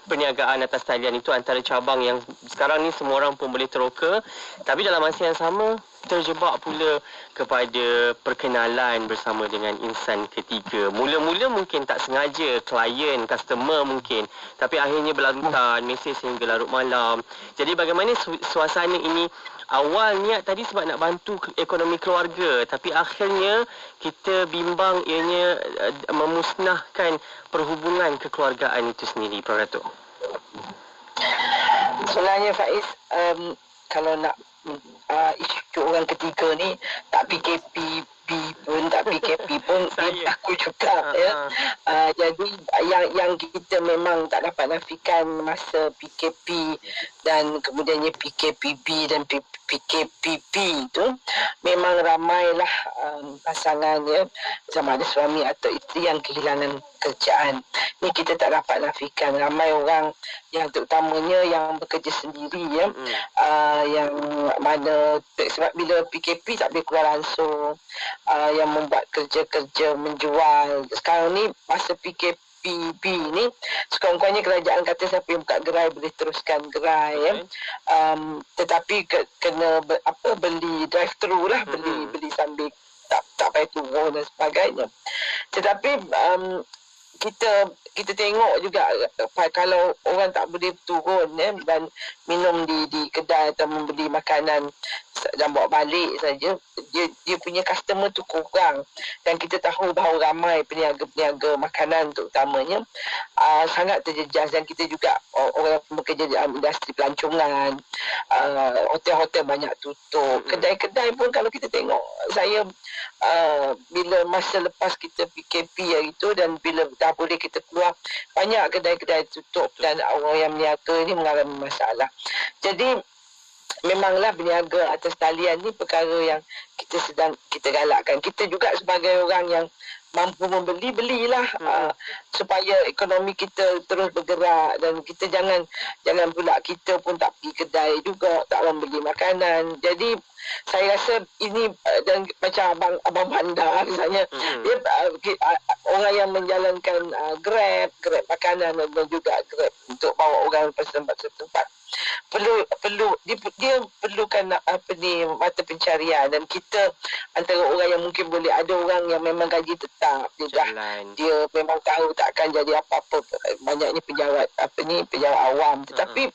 S9: perniagaan atas talian itu antara cabang yang sekarang ni semua orang pun boleh teroka, tapi dalam masa yang sama terjebak pula kepada perkenalan bersama dengan insan ketiga. Mula-mula mungkin tak sengaja, klien, customer mungkin, tapi akhirnya berlantan, mesej sehingga larut malam. Jadi bagaimana suasana ini? Awal niat tadi sebab nak bantu ekonomi keluarga, tapi akhirnya kita bimbang ianya memusnahkan perhubungan kekeluargaan itu sendiri, Prof. Datuk.
S10: Sebenarnya Faiz, kalau nak isu orang ketiga ni tak PKP pun dia aku juga ya. Jadi yang kita memang tak dapat nafikan masa PKP dan kemudiannya PKPB dan PKPP tu memang ramailah pasangan ya, sama ada suami atau isteri yang kehilangan kerjaan. Ni kita tak dapat nafikan ramai orang yang terutamanya yang bekerja sendiri ya, yang mana sebab bila PKP tak boleh keluar langsung, yang membuat kerja-kerja menjual. Sekarang ni masa PKPB ni sekurang-kurangnya kerajaan kata siapa yang buka gerai boleh teruskan gerai ya. Tetapi kena beli drive thru lah, beli sambil tak payah turun dan sebagainya. Tetapi kita tengok juga kalau orang tak boleh turun dan minum di kedai atau membeli makanan dan bawa balik saja, dia punya customer tu kurang. Dan kita tahu bahawa ramai peniaga-peniaga makanan terutamanya sangat terjejas, dan kita juga orang yang bekerja dalam industri pelancongan, hotel-hotel banyak tutup, kedai-kedai pun kalau kita tengok, saya bila masa lepas kita PKP hari tu dan bila dah boleh kita keluar, banyak kedai-kedai tutup dan orang yang meniaga ni mengalami masalah. Jadi memanglah berniaga atas talian ni perkara yang kita galakkan. Kita juga sebagai orang yang mampu belilah supaya ekonomi kita terus bergerak, dan kita jangan pula kita pun tak pergi kedai juga, tak membeli makanan. Jadi saya rasa ini dan macam abang bandar misalnya, dia orang yang menjalankan Grab makanan dan juga Grab untuk bawa orang ke tempat-tempat. dia perlukan mata pencarian, dan kita antara orang yang mungkin boleh, ada orang yang memang gaji tetap, dia memang tahu tak akan jadi apa-apa, banyaknya pejabat awam, tetapi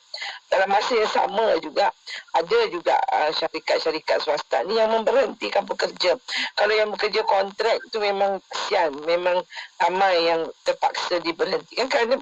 S10: dalam masa yang sama juga ada juga syarikat-syarikat swasta ni yang memberhentikan pekerja. Kalau yang bekerja kontrak tu memang kesian, memang ramai yang terpaksa diberhentikan kerana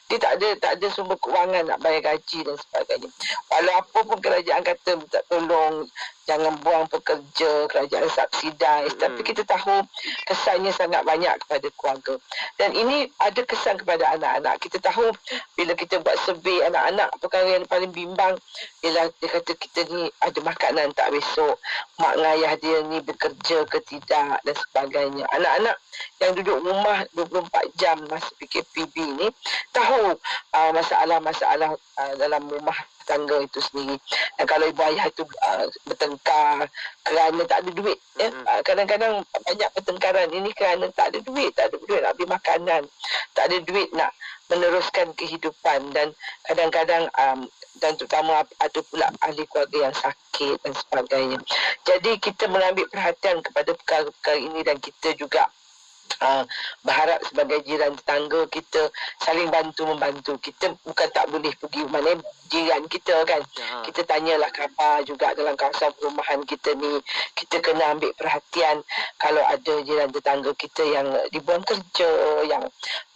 S10: dia tak ada sumber kewangan nak bayar gaji dan sebagainya. Walau apa pun kerajaan kata minta tolong, jangan buang pekerja, kerajaan subsidise, tapi kita tahu kesannya sangat banyak kepada keluarga. Dan ini ada kesan kepada anak-anak. Kita tahu bila kita buat survey anak-anak, perkara yang paling bimbang ialah dia kata kita ni ada makanan tak besok, mak ngayah dia ni bekerja ke tidak dan sebagainya. Anak-anak yang duduk rumah 24 jam masa PKPB ni tahu masalah-masalah dalam rumah tangga itu sendiri. Dan kalau ibu ayah itu bertengkar kerana tak ada duit, kadang-kadang banyak pertengkaran ini kerana tak ada duit nak beli makanan, tak ada duit nak meneruskan kehidupan, dan kadang-kadang dan terutama ada pula ahli keluarga yang sakit dan sebagainya. Jadi kita mengambil perhatian kepada perkara-perkara ini, dan kita juga berharap sebagai jiran tetangga kita saling bantu-membantu. Kita bukan tak boleh pergi mana jiran kita kan. Kita tanyalah khabar juga dalam kawasan perumahan kita ni. Kita kena ambil perhatian kalau ada jiran tetangga kita yang dibuang kerja,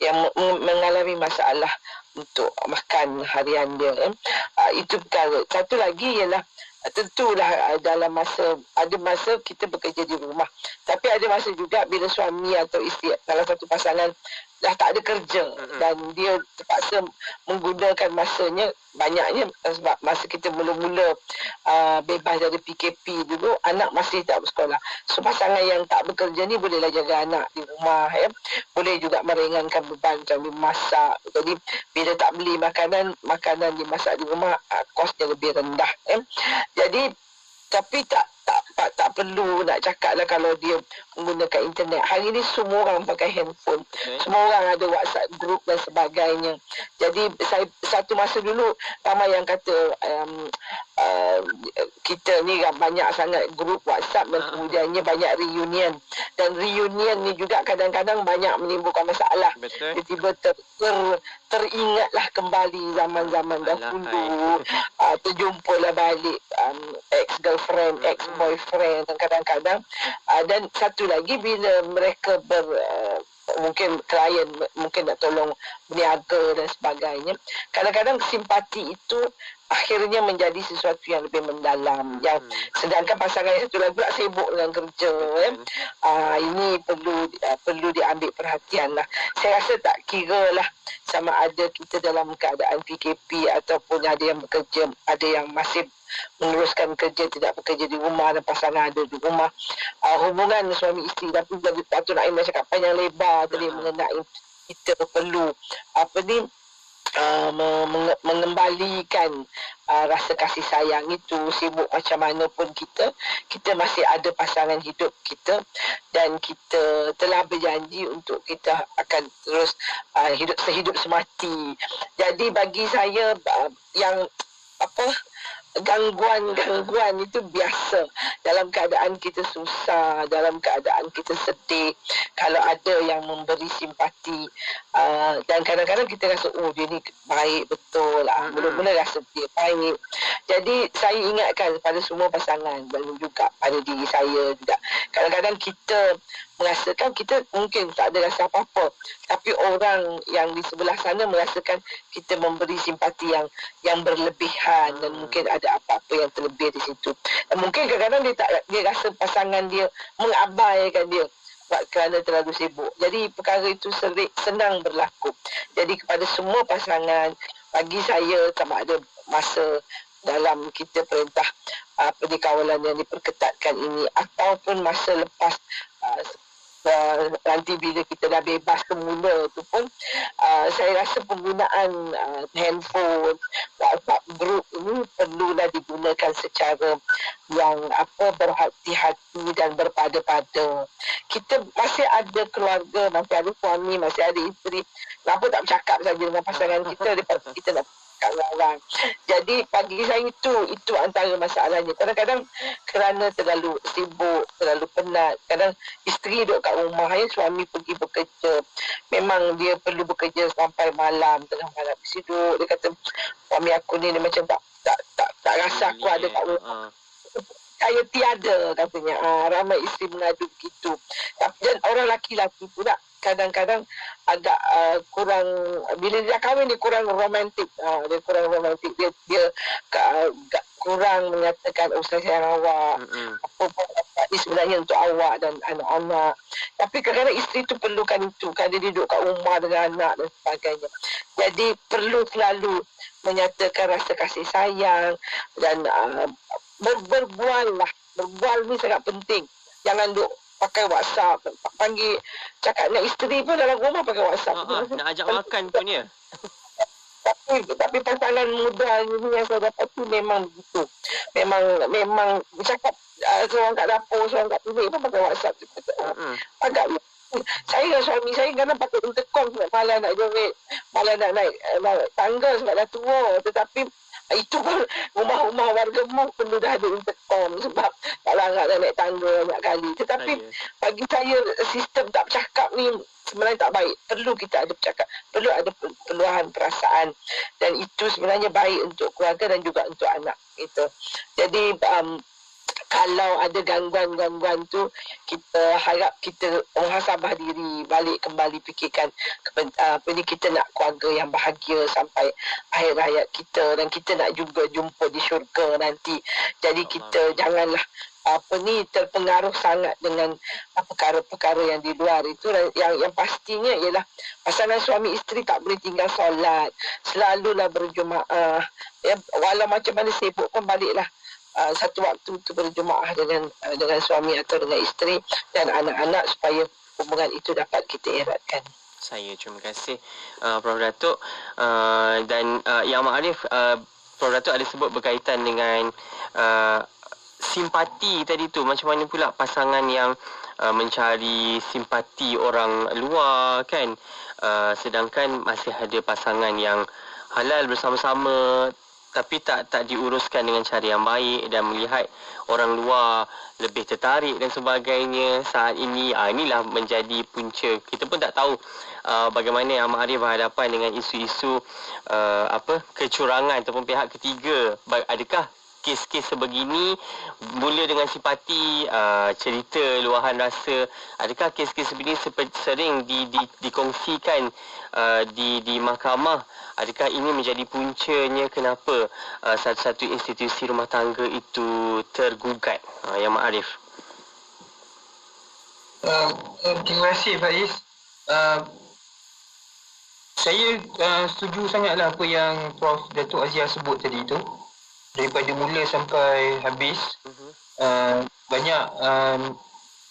S10: yang mengalami masalah untuk makan harian dia. Itu perkara. Satu lagi ialah tentulah dalam ada masa kita bekerja di rumah, tapi ada masa juga bila suami atau isteri salah satu pasangan dah tak ada kerja dan dia terpaksa menggunakan masanya banyaknya, sebab masa kita mula-mula bebas dari PKP dulu, anak masih tak bersekolah. So pasangan yang tak bekerja ni bolehlah jaga anak di rumah, boleh juga meringankan beban kami masak. Jadi bila tak beli makanan dimasak di rumah, kosnya lebih rendah. Jadi tapi tak perlu nak cakap lah kalau dia menggunakan internet. Hari ni semua orang pakai handphone. Semua orang ada WhatsApp group dan sebagainya. Jadi satu masa dulu ramai yang kata kita ni banyak sangat group WhatsApp dan kemudiannya banyak reunion. Dan reunion ni juga kadang-kadang banyak menimbulkan masalah. Tiba-tiba teringatlah kembali zaman-zaman dahulu. Terjumpalah balik ex-girlfriend, ex-boyfriend, dan kadang-kadang dan satu lagi bila mereka mungkin klien mungkin nak tolong berniaga dan sebagainya, kadang-kadang simpati itu akhirnya menjadi sesuatu yang lebih mendalam, yang sedangkan pasangan yang satu lagi pula sibuk dengan kerja. Ini perlu diambil perhatian lah. Saya rasa tak kira lah sama ada kita dalam keadaan PKP ataupun ada yang bekerja, ada yang masih meneruskan kerja, tidak bekerja di rumah, dan pasangan ada di rumah. Hubungan suami isteri, tapi Datuk Naim cakap panjang lebar tadi mengenai kita perlu mengembalikan rasa kasih sayang itu. Sibuk macam mana pun kita masih ada pasangan hidup kita, dan kita telah berjanji untuk kita akan terus hidup sehidup semati. Jadi bagi saya yang gangguan itu biasa dalam keadaan kita susah, dalam keadaan kita sedih. Kalau ada yang memberi simpati, dan kadang-kadang kita rasa dia ni baik betul, mula-mula rasa dia baik. Jadi saya ingatkan pada semua pasangan dan juga pada diri saya juga, kadang-kadang kita merasakan kita mungkin tak ada rasa apa-apa, tapi orang yang di sebelah sana merasakan kita memberi simpati yang berlebihan, dan mungkin ada apa-apa yang terlebih di situ. Dan mungkin kadang-kadang dia rasa pasangan dia mengabaikan dia kerana terlalu sibuk. Jadi perkara itu senang berlaku. Jadi kepada semua pasangan, bagi saya sama ada masa dalam kita perintah penikawalan yang diperketatkan ini ataupun masa lepas, nanti bila kita dah bebas semula tu pun, saya rasa penggunaan handphone, WhatsApp group ini perlulah digunakan secara yang berhati-hati dan berpada-pada. Kita masih ada keluarga, masih ada suami, masih ada isteri. Kenapa tak bercakap saja dengan pasangan kita daripada kita nak kat orang. Jadi bagi saya itu antara masalahnya. Kadang-kadang kerana terlalu sibuk, terlalu penat, kadang isteri duduk kat rumah, suami pergi bekerja. Memang dia perlu bekerja sampai malam, tengah malam duduk. Dia kata, suami aku ni dia macam tak rasa aku ada kat rumah. Saya tiada katanya. Ramai isteri mengadu begitu. Dan orang laki-laki pula kadang-kadang agak kurang, bila dia kahwin dia kurang romantik. Dia kurang romantik. Dia kurang menyatakan saya sayang awak. Apa-apa ni sebenarnya untuk awak dan anak-anak. Tapi kadang-kadang isteri tu perlukan itu. Kerana dia duduk kat rumah dengan anak dan sebagainya. Jadi perlu selalu menyatakan rasa kasih sayang dan berbual lah. Berbual ni sangat penting. Jangan duk pakai WhatsApp. Panggil, cakap dengan isteri pun dalam rumah pakai WhatsApp.
S9: Nak ajak makan pun ya.
S10: Tapi pasangan muda ni yang saya dapat tu memang begitu. Memang cakap seorang kat dapur, seorang kat bilik pun pakai WhatsApp. Agak saya dengan suami saya kadang pakai intercom sebab malah nak joget, malah nak naik tangga sebab dah tua. Tetapi itu pun rumah-rumah warga pun perlu dah ada intercom sebab tak larat nak naik tangga banyak kali. Tetapi bagi saya sistem tak bercakap ni sebenarnya tak baik. Perlu kita ada bercakap, perlu ada peluahan perasaan dan itu sebenarnya baik untuk keluarga dan juga untuk anak. Itu. Jadi kalau ada gangguan-gangguan tu, kita harap kita muhasabah diri, balik kembali fikirkan kita nak keluarga yang bahagia sampai akhir hayat kita dan kita nak juga jumpa di syurga nanti. Jadi kita janganlah terpengaruh sangat dengan perkara-perkara yang di luar itu. Yang pastinya ialah pasangan suami isteri tak boleh tinggal solat, selalulah berjemaah ya, walau macam mana sibuk pun baliklah satu waktu tu berjemaah dengan suami atau dengan isteri dan anak-anak supaya hubungan itu dapat kita eratkan.
S9: Saya terima kasih Prof Datuk dan Yang Ma'arif, Prof Datuk ada sebut berkaitan dengan simpati tadi tu. Macam mana pula pasangan yang mencari simpati orang luar kan, sedangkan masih ada pasangan yang halal bersama-sama tapi tak diuruskan dengan cara yang baik dan melihat orang luar lebih tertarik dan sebagainya saat ini. Inilah menjadi punca. Kita pun tak tahu bagaimana Yang Ma'arif berhadapan dengan isu-isu kecurangan ataupun pihak ketiga. Adakah kes-kes sebegini mula dengan simpati, cerita luahan rasa, adakah kes-kes sebegini sering dikongsikan di mahkamah? Adakah ini menjadi puncanya kenapa satu-satu institusi rumah tangga itu tergugat? Yang Ma'arif.
S11: Terima kasih Faiz. Saya setuju sangatlah apa yang Prof Datuk Azia sebut tadi tu. Daripada mula sampai habis, banyak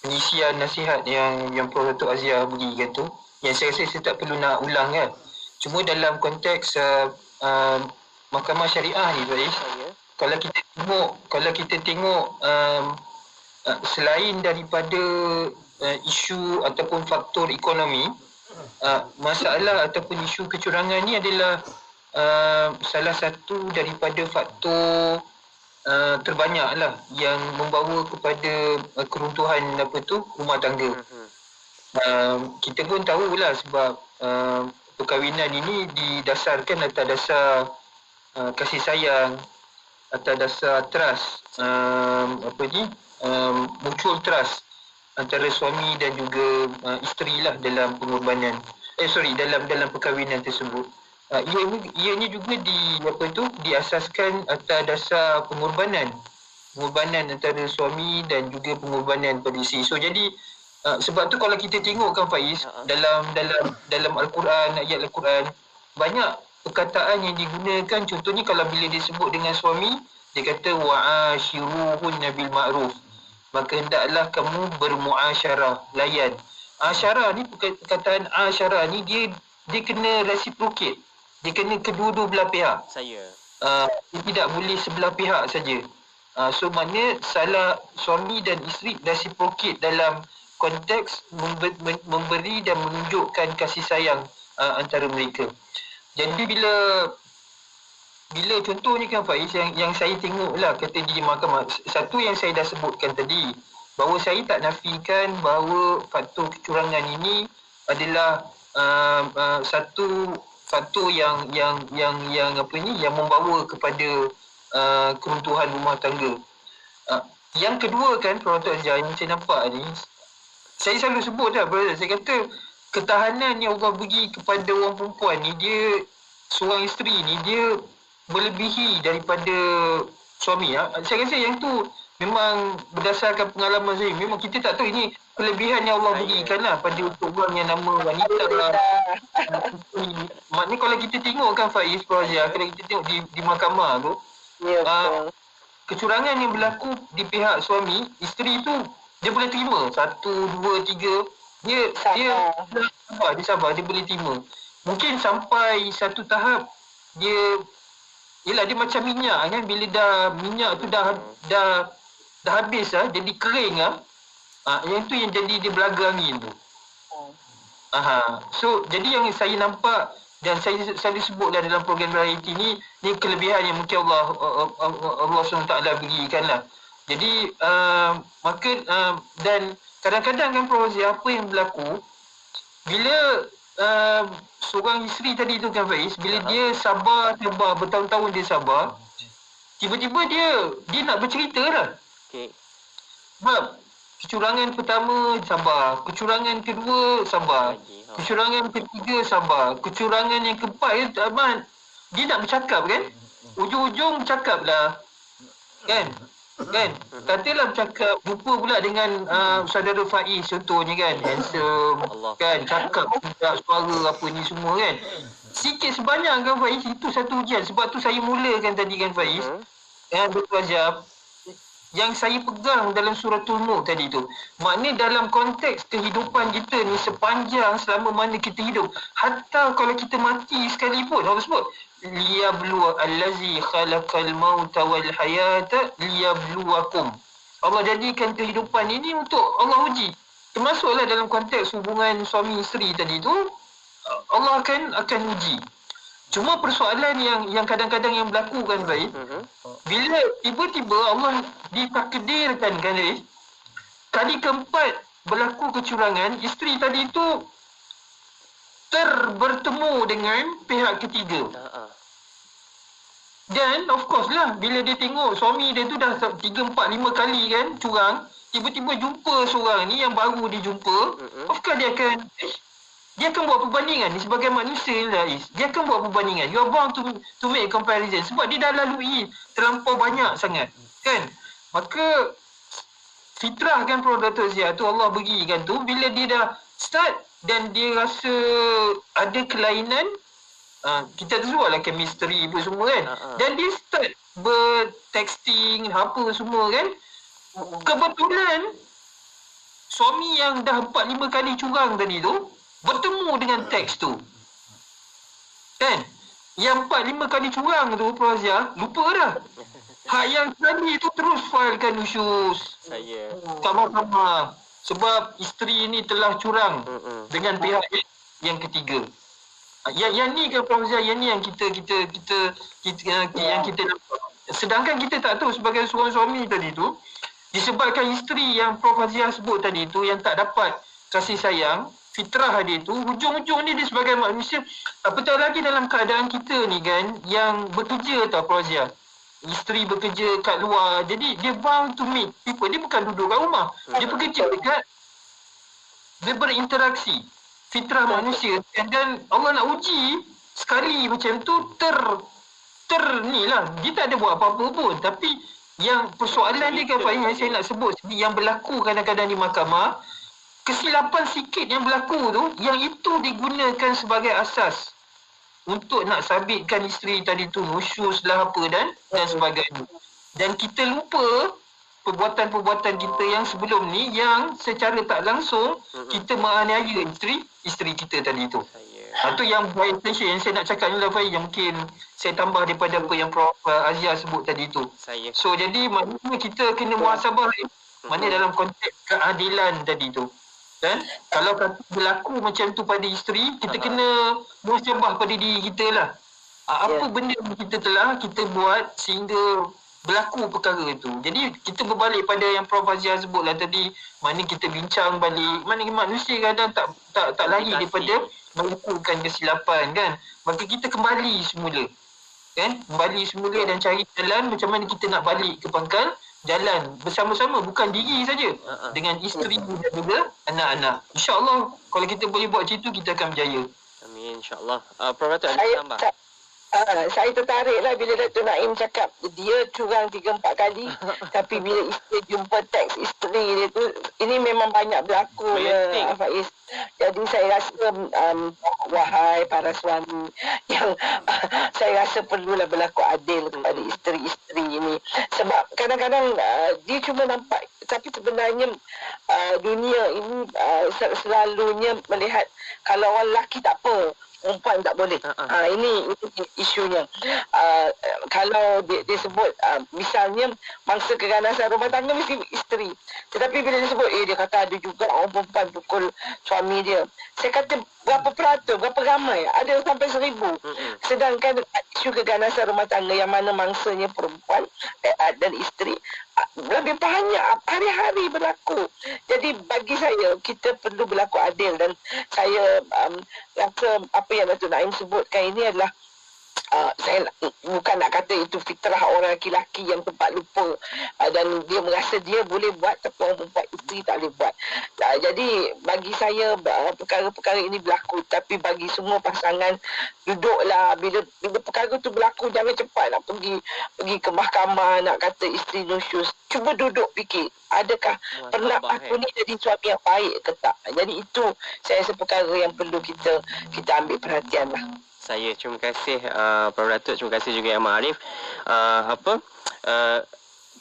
S11: pengisian nasihat yang Prof Datuk Azia berikan tu, yang saya rasa saya tak perlu nak ulang kan. Cuma dalam konteks mahkamah syariah ni Faiz, kalau kita tengok selain daripada isu ataupun faktor ekonomi, masalah ataupun isu kecurangan ni adalah salah satu daripada faktor terbanyaklah yang membawa kepada keruntuhan rumah tangga. Kita pun tahulah sebab perkahwinan ini didasarkan atas dasar kasih sayang, atas dasar trust, mutual trust antara suami dan juga isteri lah dalam pengorbanan. Dalam perkahwinan tersebut. Ianya juga diasaskan atas dasar pengorbanan antara suami dan juga pengorbanan pada isteri. So jadi sebab tu kalau kita tengok kan Faiz, dalam Al-Quran, ayat Al-Quran, banyak perkataan yang digunakan. Contohnya kalau bila disebut dengan suami, dia kata wa'ashiruhunna bil ma'ruf, maka hendaklah kamu bermuasyarah, layan. Asyarah ni, perkataan asyarah ni dia kena reciprocate. Dia kena kedua-dua belah pihak. Dia tidak boleh sebelah pihak saja. So maknanya salah suami dan isteri reciprocate dalam konteks memberi dan menunjukkan kasih sayang antara mereka. Jadi bila bila contohnya kan Faiz, yang saya tengok lah kata di mahkamah, satu yang saya dah sebutkan tadi, bahawa saya tak nafikan bahawa faktor kecurangan ini adalah satu faktor yang membawa kepada keruntuhan rumah tangga. Yang kedua kan Prof. Azhar, yang saya nampak ni, saya selalu sebut dah brother, saya kata ketahanan yang Allah bagi kepada orang perempuan ni, dia seorang isteri ni, dia melebihi daripada suami. Saya rasa yang tu memang berdasarkan pengalaman saya, memang kita tak tahu ini kelebihan yang Allah berikan lah pada orang yang nama wanita lah. Maknanya kalau kita tengok kan Faiz, Prof. Azhar, kalau kita tengok di mahkamah tu, kecurangan yang berlaku di pihak suami, isteri tu dia boleh terima 1, 2, 3, dia sabar, dia boleh terima. Mungkin sampai satu tahap dia macam minyak kan, bila dah minyak tu dah habis lah, jadi kering lah, yang tu yang jadi dia belaga angin tu. So jadi yang saya nampak dan saya selalu sebutlah dalam program variety ni kelebihan yang mungkin Allah SWT berikan lah. Jadi dan kadang-kadang kan Prof. Azhar, apa yang berlaku bila seorang isteri tadi tu kan Faiz, bila dia sabar bertahun-tahun dia sabar, tiba-tiba dia nak bercerita lah. Sebab kecurangan pertama sabar, kecurangan kedua sabar, kecurangan ketiga sabar, kecurangan yang keempat dia nak bercakap kan, ujung-ujung bercakap lah kan, katalah bercakap, jumpa pula dengan saudara Faiz contohnya kan, handsome kan, cakap tidak suara apa ni semua kan, sikit sebanyak kan Faiz, itu satu ujian. Sebab tu saya mulakan tadi kan Faiz, Dr. Azhar, yang saya pegang dalam suratul Mulk tadi tu, maknanya dalam konteks kehidupan kita ni, sepanjang selama mana kita hidup, hatta kalau kita mati sekalipun, Allah sebut liyabluwa allazi khalaqal mauta wal hayata liyabluwakum. Allah jadikan kehidupan ini untuk Allah uji. Termasuklah dalam konteks hubungan suami isteri tadi tu, Allah akan uji. Cuma persoalan yang kadang-kadang yang berlaku kan baik, bila tiba-tiba Allah ditakdirkan kan baik, kali keempat berlaku kecurangan, isteri tadi tu bertemu dengan pihak ketiga. Dan of course lah, bila dia tengok suami dia tu dah 3, 4, 5 kali kan curang, tiba-tiba jumpa seorang ni yang baru dia jumpa, of course dia akan buat perbandingan ni sebagai manusia ni lah Is. Dia akan buat perbandingan. You are bound to make a comparison. Sebab dia dah lalui terlampau banyak sangat kan. Maka fitrah kan Prof. Dr. Zia tu Allah berikan tu, bila dia dah start dan dia rasa ada kelainan, kita tu lah chemistry apa semua kan, dan dia start bertexting apa semua kan, kebetulan suami yang dah 4-5 kali curang tadi tu bertemu dengan teks tu kan. Yang 4-5 kali curang tu Prof. Azhar lupa dah. Yang tadi tu terus filekan usus kat mahkamah sebab isteri ni telah curang dengan pihak yang ketiga. Yang ni kan Prof. Azhar, yang ni yang kita nampak. Sedangkan kita tak tahu sebagai seorang suami tadi tu, disebabkan isteri yang Prof. Azhar sebut tadi tu yang tak dapat kasih sayang, fitrah dia tu, hujung-hujung ni dia sebagai manusia, apatah lagi dalam keadaan kita ni kan, yang bekerja tau Prof. Azhar. Isteri bekerja kat luar, jadi dia bound to meet people. Dia bukan duduk kat rumah, dia bekerja dekat, dia berinteraksi. Fitrah manusia. Dan Allah nak uji sekali macam tu, ni lah, dia tak ada buat apa-apa pun. Tapi yang persoalan dia kan Faiz, yang saya nak sebut, yang berlaku kadang-kadang di mahkamah, kesilapan sikit yang berlaku tu, yang itu digunakan sebagai asas untuk nak sabitkan isteri tadi tu nusyus lah apa dan sebagainya. Dan kita lupa perbuatan-perbuatan kita yang sebelum ni, yang secara tak langsung kita menganiaya isteri kita tadi tu. Itu yang by extension yang saya nak cakap ni lah Faiz, yang mungkin saya tambah daripada apa yang Prof. Azhar sebut tadi tu. So jadi maknanya kita kena muhasabah mana dalam konteks keadilan tadi tu. Kan? Kalau berlaku macam tu pada isteri, kita kena muhasabah pada diri kita lah. Apa benda yang kita buat sehingga berlaku perkara itu. Jadi kita berbalik pada yang Prof Azia sebutlah tadi, mana kita bincang balik, mana manusia kadang tak lari daripada melakukan kesilapan kan. Maka kita kembali semula. Kan? Kembali semula dan cari jalan macam mana kita nak balik ke pangkal jalan bersama-sama, bukan diri saja, dengan isteri dan juga anak-anak. InsyaAllah kalau kita boleh buat macam itu, kita akan berjaya.
S9: Amin, insyaAllah. Prof Datuk ada tambah?
S10: Saya tertariklah bila Datuk Naim cakap dia curang 3-4 kali tapi bila isteri jumpa teks isteri dia tu, ini memang banyak berlaku ya Faiz. Jadi saya rasa wahai para suami yang saya rasa perlulah berlaku adil kepada isteri-isteri ini, sebab kadang-kadang dia cuma nampak tapi sebenarnya dunia ini selalunya melihat kalau orang lelaki tak apa, perempuan tak boleh. Ini isunya. Kalau dia sebut misalnya mangsa keganasan rumah tangga mesti isteri. Tetapi bila dia sebut dia kata ada juga orang perempuan pukul suami dia. Saya kata berapa peratus, berapa ramai? Ada sampai 1000. Sedangkan isu keganasan rumah tangga yang mana mangsanya perempuan dan isteri lebih banyak hari-hari berlaku. Jadi bagi saya kita perlu berlaku adil, dan saya rasa apa yang Datuk Naim sebutkan ini adalah saya bukan nak kata itu fitrah orang lelaki yang tempat lupa dan dia merasa dia boleh buat tapi orang perempuan isteri tak boleh buat. Jadi bagi saya perkara-perkara ini berlaku, tapi bagi semua pasangan duduklah bila perkara tu berlaku, jangan cepat nak pergi ke mahkamah nak kata isteri nusyus. Cuba duduk fikir, adakah pernah aku ni jadi suami yang baik ke tak. Jadi itu saya rasa perkara yang perlu kita ambil perhatian lah.
S9: Saya terima kasih Prof Datuk, terima kasih juga Yang Ma'arif.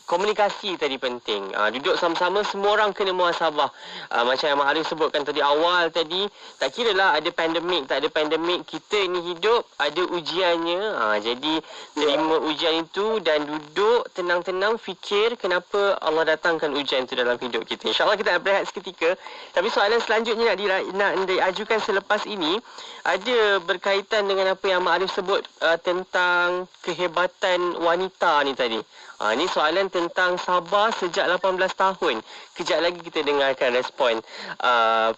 S9: Komunikasi tadi penting. Duduk sama-sama, semua orang kena muhasabah. Macam yang Mak Arif sebutkan tadi awal tadi, tak kira lah ada pandemik, tak ada pandemik, kita ini hidup, ada ujiannya. Jadi terima ujian itu dan duduk tenang-tenang fikir kenapa Allah datangkan ujian itu dalam hidup kita. InsyaAllah kita nak berehat seketika. Tapi soalan selanjutnya nak diajukan selepas ini ada berkaitan dengan apa yang Mak Arif sebut tentang kehebatan wanita ni tadi. Ini soalan tentang sabar sejak 18 tahun. Kejap lagi kita dengarkan respon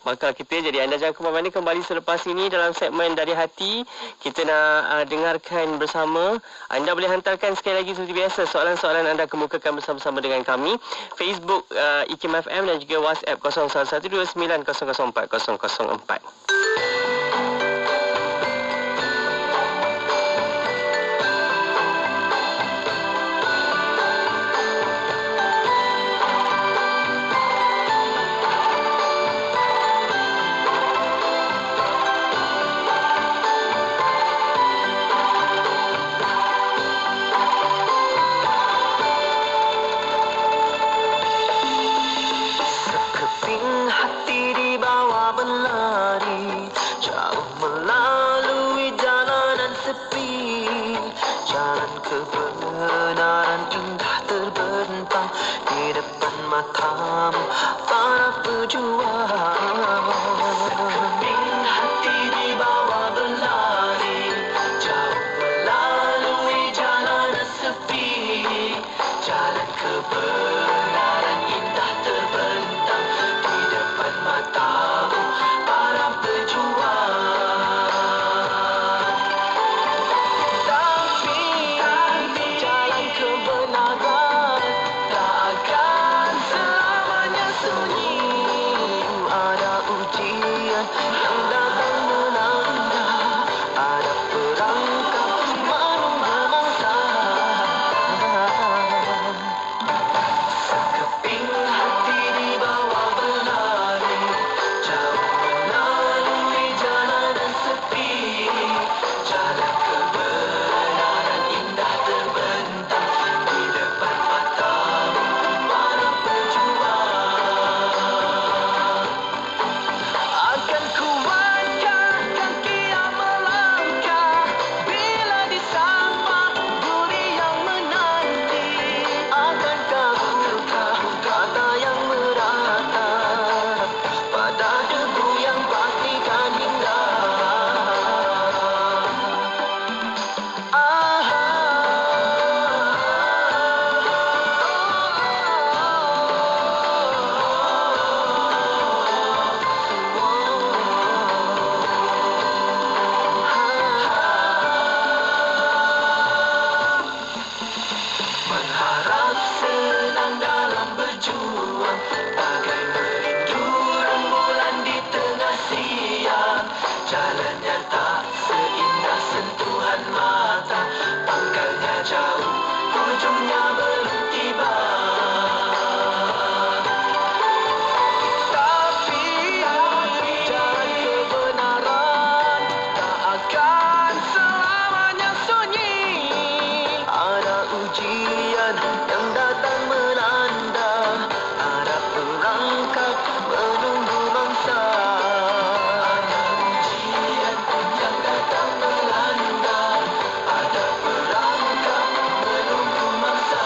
S9: bakal kita. Jadi anda jangan ke mana-mana, kembali selepas ini dalam segmen Dari Hati. Kita nak dengarkan bersama. Anda boleh hantarkan sekali lagi seperti biasa soalan-soalan anda kemukakan bersama-sama dengan kami. Facebook IKIM FM dan juga WhatsApp 0112900404.
S4: Jalan ke ujian yang datang melanda, ada perangkap menunggu mangsa. Ada ujian yang datang melanda, ada perangkap menunggu mangsa.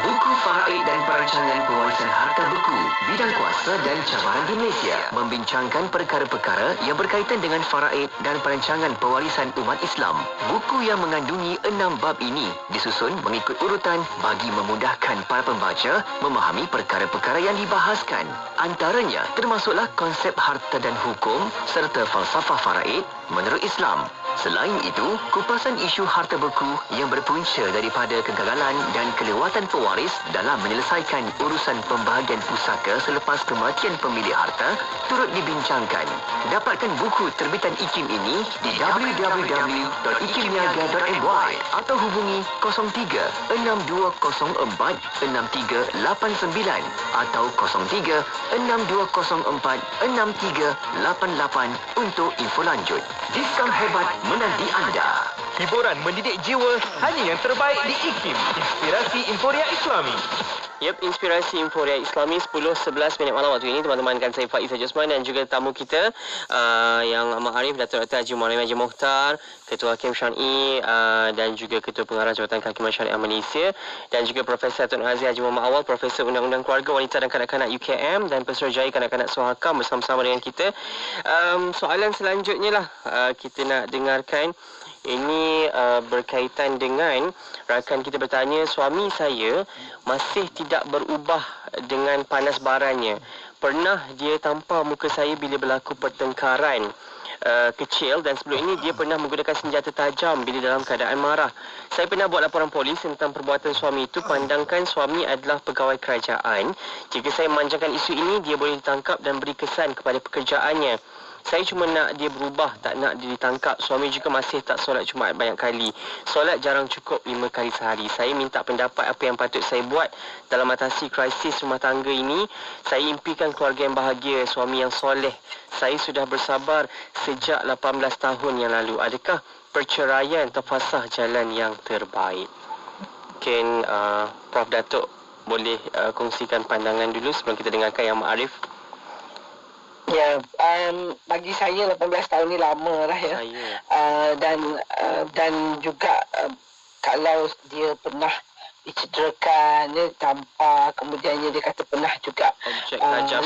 S5: Buku Faraid dan Perancangan Pewarisan Harta Buku, Bidang Kuasa dan Cabaran di Malaysia membincangkan perkara-perkara yang berkaitan dengan faraid dan perancangan pewarisan umat Islam. Buku yang mengandungi 6 bab ini disusun mengikut urutan bagi memudahkan para pembaca memahami perkara-perkara yang dibahaskan. Antaranya termasuklah konsep harta dan hukum serta falsafah faraid menurut Islam. Selain itu, kupasan isu harta buku yang berpunca daripada kegagalan dan kelewatan pewaris dalam menyelesaikan urusan pembahagian pusaka selepas kematian pemilik harta turut dibincangkan. Dapatkan buku terbitan IKIM ini di www.ikimniaga.my atau hubungi 03 6204 6389 atau 03 6204 6388 untuk info lanjut. Diskaun hebat menanti anda.
S13: Hiburan mendidik jiwa hanya yang terbaik di IKIM, Inspirasi Inforia Islami.
S9: Yep, Inspirasi Inforia Islami 10:11 malam waktu ini teman-teman, kan saya Faiz Haji Osman dan juga tamu kita yang Amat Arif, Datuk Dr. Haji Muhammad Haji Mohtar, Ketua Hakim Syar'i dan juga Ketua Pengarah Jabatan Kehakiman Syariah Malaysia, dan juga Profesor Tun Aziz Haji Muhammad Awal, Profesor Undang-Undang Keluarga Wanita dan Kanak-Kanak UKM dan Pesuruhjaya Kanak-Kanak Suhakam bersama-sama dengan kita. Soalan selanjutnya lah kita nak dengarkan. Ini berkaitan dengan rakan kita bertanya, suami saya masih tidak berubah dengan panas barannya. Pernah dia tampar muka saya bila berlaku pertengkaran kecil, dan sebelum ini dia pernah menggunakan senjata tajam bila dalam keadaan marah. Saya pernah buat laporan polis tentang perbuatan suami itu. Pandangkan suami adalah pegawai kerajaan. Jika saya memanjangkan isu ini, dia boleh ditangkap dan beri kesan kepada pekerjaannya. Saya cuma nak dia berubah, tak nak dia ditangkap. Suami juga masih tak solat Jumaat banyak kali. Solat jarang cukup 5 kali sehari. Saya minta pendapat apa yang patut saya buat dalam atasi krisis rumah tangga ini. Saya impikan keluarga yang bahagia, suami yang soleh. Saya sudah bersabar sejak 18 tahun yang lalu. Adakah perceraian terfasah jalan yang terbaik? Mungkin Prof. Datuk boleh kongsikan pandangan dulu sebelum kita dengarkan Yang Ma'arif.
S10: Ya, bagi saya 18 tahun ni lama lah ya. Dan juga kalau dia pernah dicederakan, dia tampar, kemudiannya dia kata pernah juga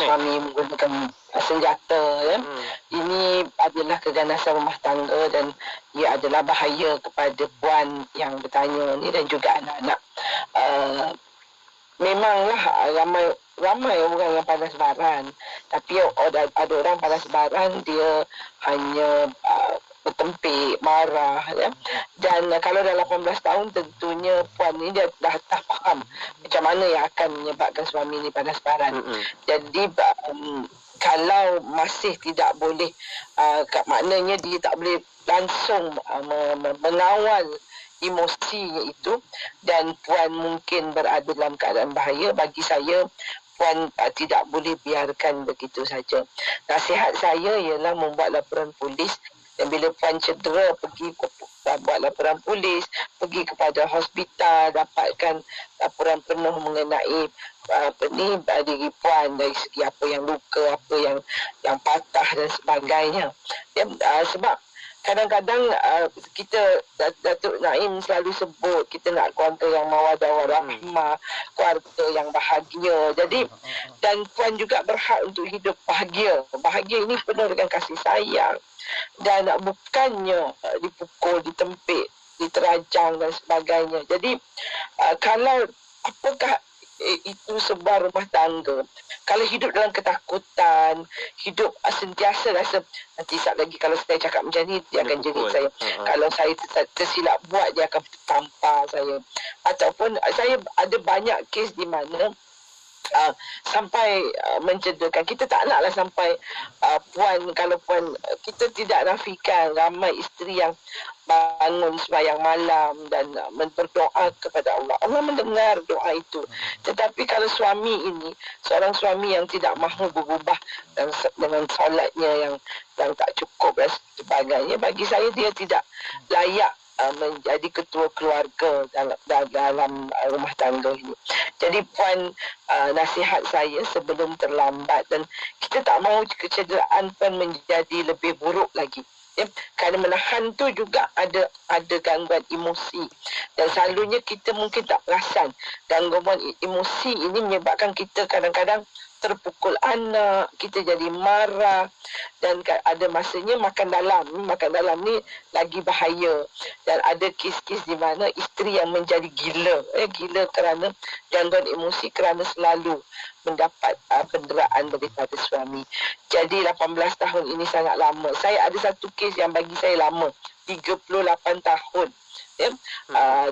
S10: suami menggunakan senjata ya. Ini adalah keganasan rumah tangga dan ia adalah bahaya kepada puan yang bertanya ni dan juga anak-anak. Memanglah ramai orang yang panas baran, tapi ada orang panas baran dia hanya bertempik, marah ya. Dan kalau dah 18 tahun tentunya puan ni dia dah faham macam mana yang akan menyebabkan suami ni panas baran. Jadi kalau masih tidak boleh, maknanya dia tak boleh langsung mengawal emosinya itu, dan puan mungkin berada dalam keadaan bahaya. Bagi saya, puan tidak boleh biarkan begitu saja. Nasihat saya ialah membuat laporan polis, dan bila puan cedera pergi buat laporan polis, pergi kepada hospital, dapatkan laporan penuh mengenai diri puan dari segi apa yang luka, apa yang patah dan sebagainya. Sebab kadang-kadang kita, Datuk Naim selalu sebut, kita nak keluarga yang mawadah warahmah, keluarga yang bahagia. Jadi, dan puan juga berhak untuk hidup bahagia. Bahagia ini penuh dengan kasih sayang. Dan bukannya dipukul, ditempik, diterajang dan sebagainya. Jadi, kalau apakah itu sebuah rumah tangga? Kalau hidup dalam ketakutan, hidup sentiasa rasa nanti saat lagi kalau saya cakap macam ni dia akan jerit saya. Kalau saya tersilap buat, dia akan tampar saya. Ataupun saya ada banyak kes di mana sampai mencederakan. Kita tak naklah sampai kalau puan, kita tidak nafikan ramai isteri yang bangun sembahyang malam dan berdoa kepada Allah. Allah mendengar doa itu. Tetapi kalau suami ini, seorang suami yang tidak mahu berubah dengan solatnya yang tak cukup dan sebagainya, bagi saya dia tidak layak menjadi ketua keluarga dalam rumah tangga ini. Jadi Puan, nasihat saya sebelum terlambat, dan kita tak mahu kecederaan Puan menjadi lebih buruk lagi. Ya, kerana menahan tu juga ada gangguan emosi, dan selalunya kita mungkin tak perasan gangguan emosi ini menyebabkan kita kadang-kadang terpukul anak, kita jadi marah, dan ada masanya makan dalam ni lagi bahaya. Dan ada kes-kes di mana isteri yang menjadi gila kerana gangguan emosi, kerana selalu mendapat penderaan daripada suami. Jadi 18 tahun ini sangat lama. Saya ada satu kes yang bagi saya lama, 38 tahun. Ya?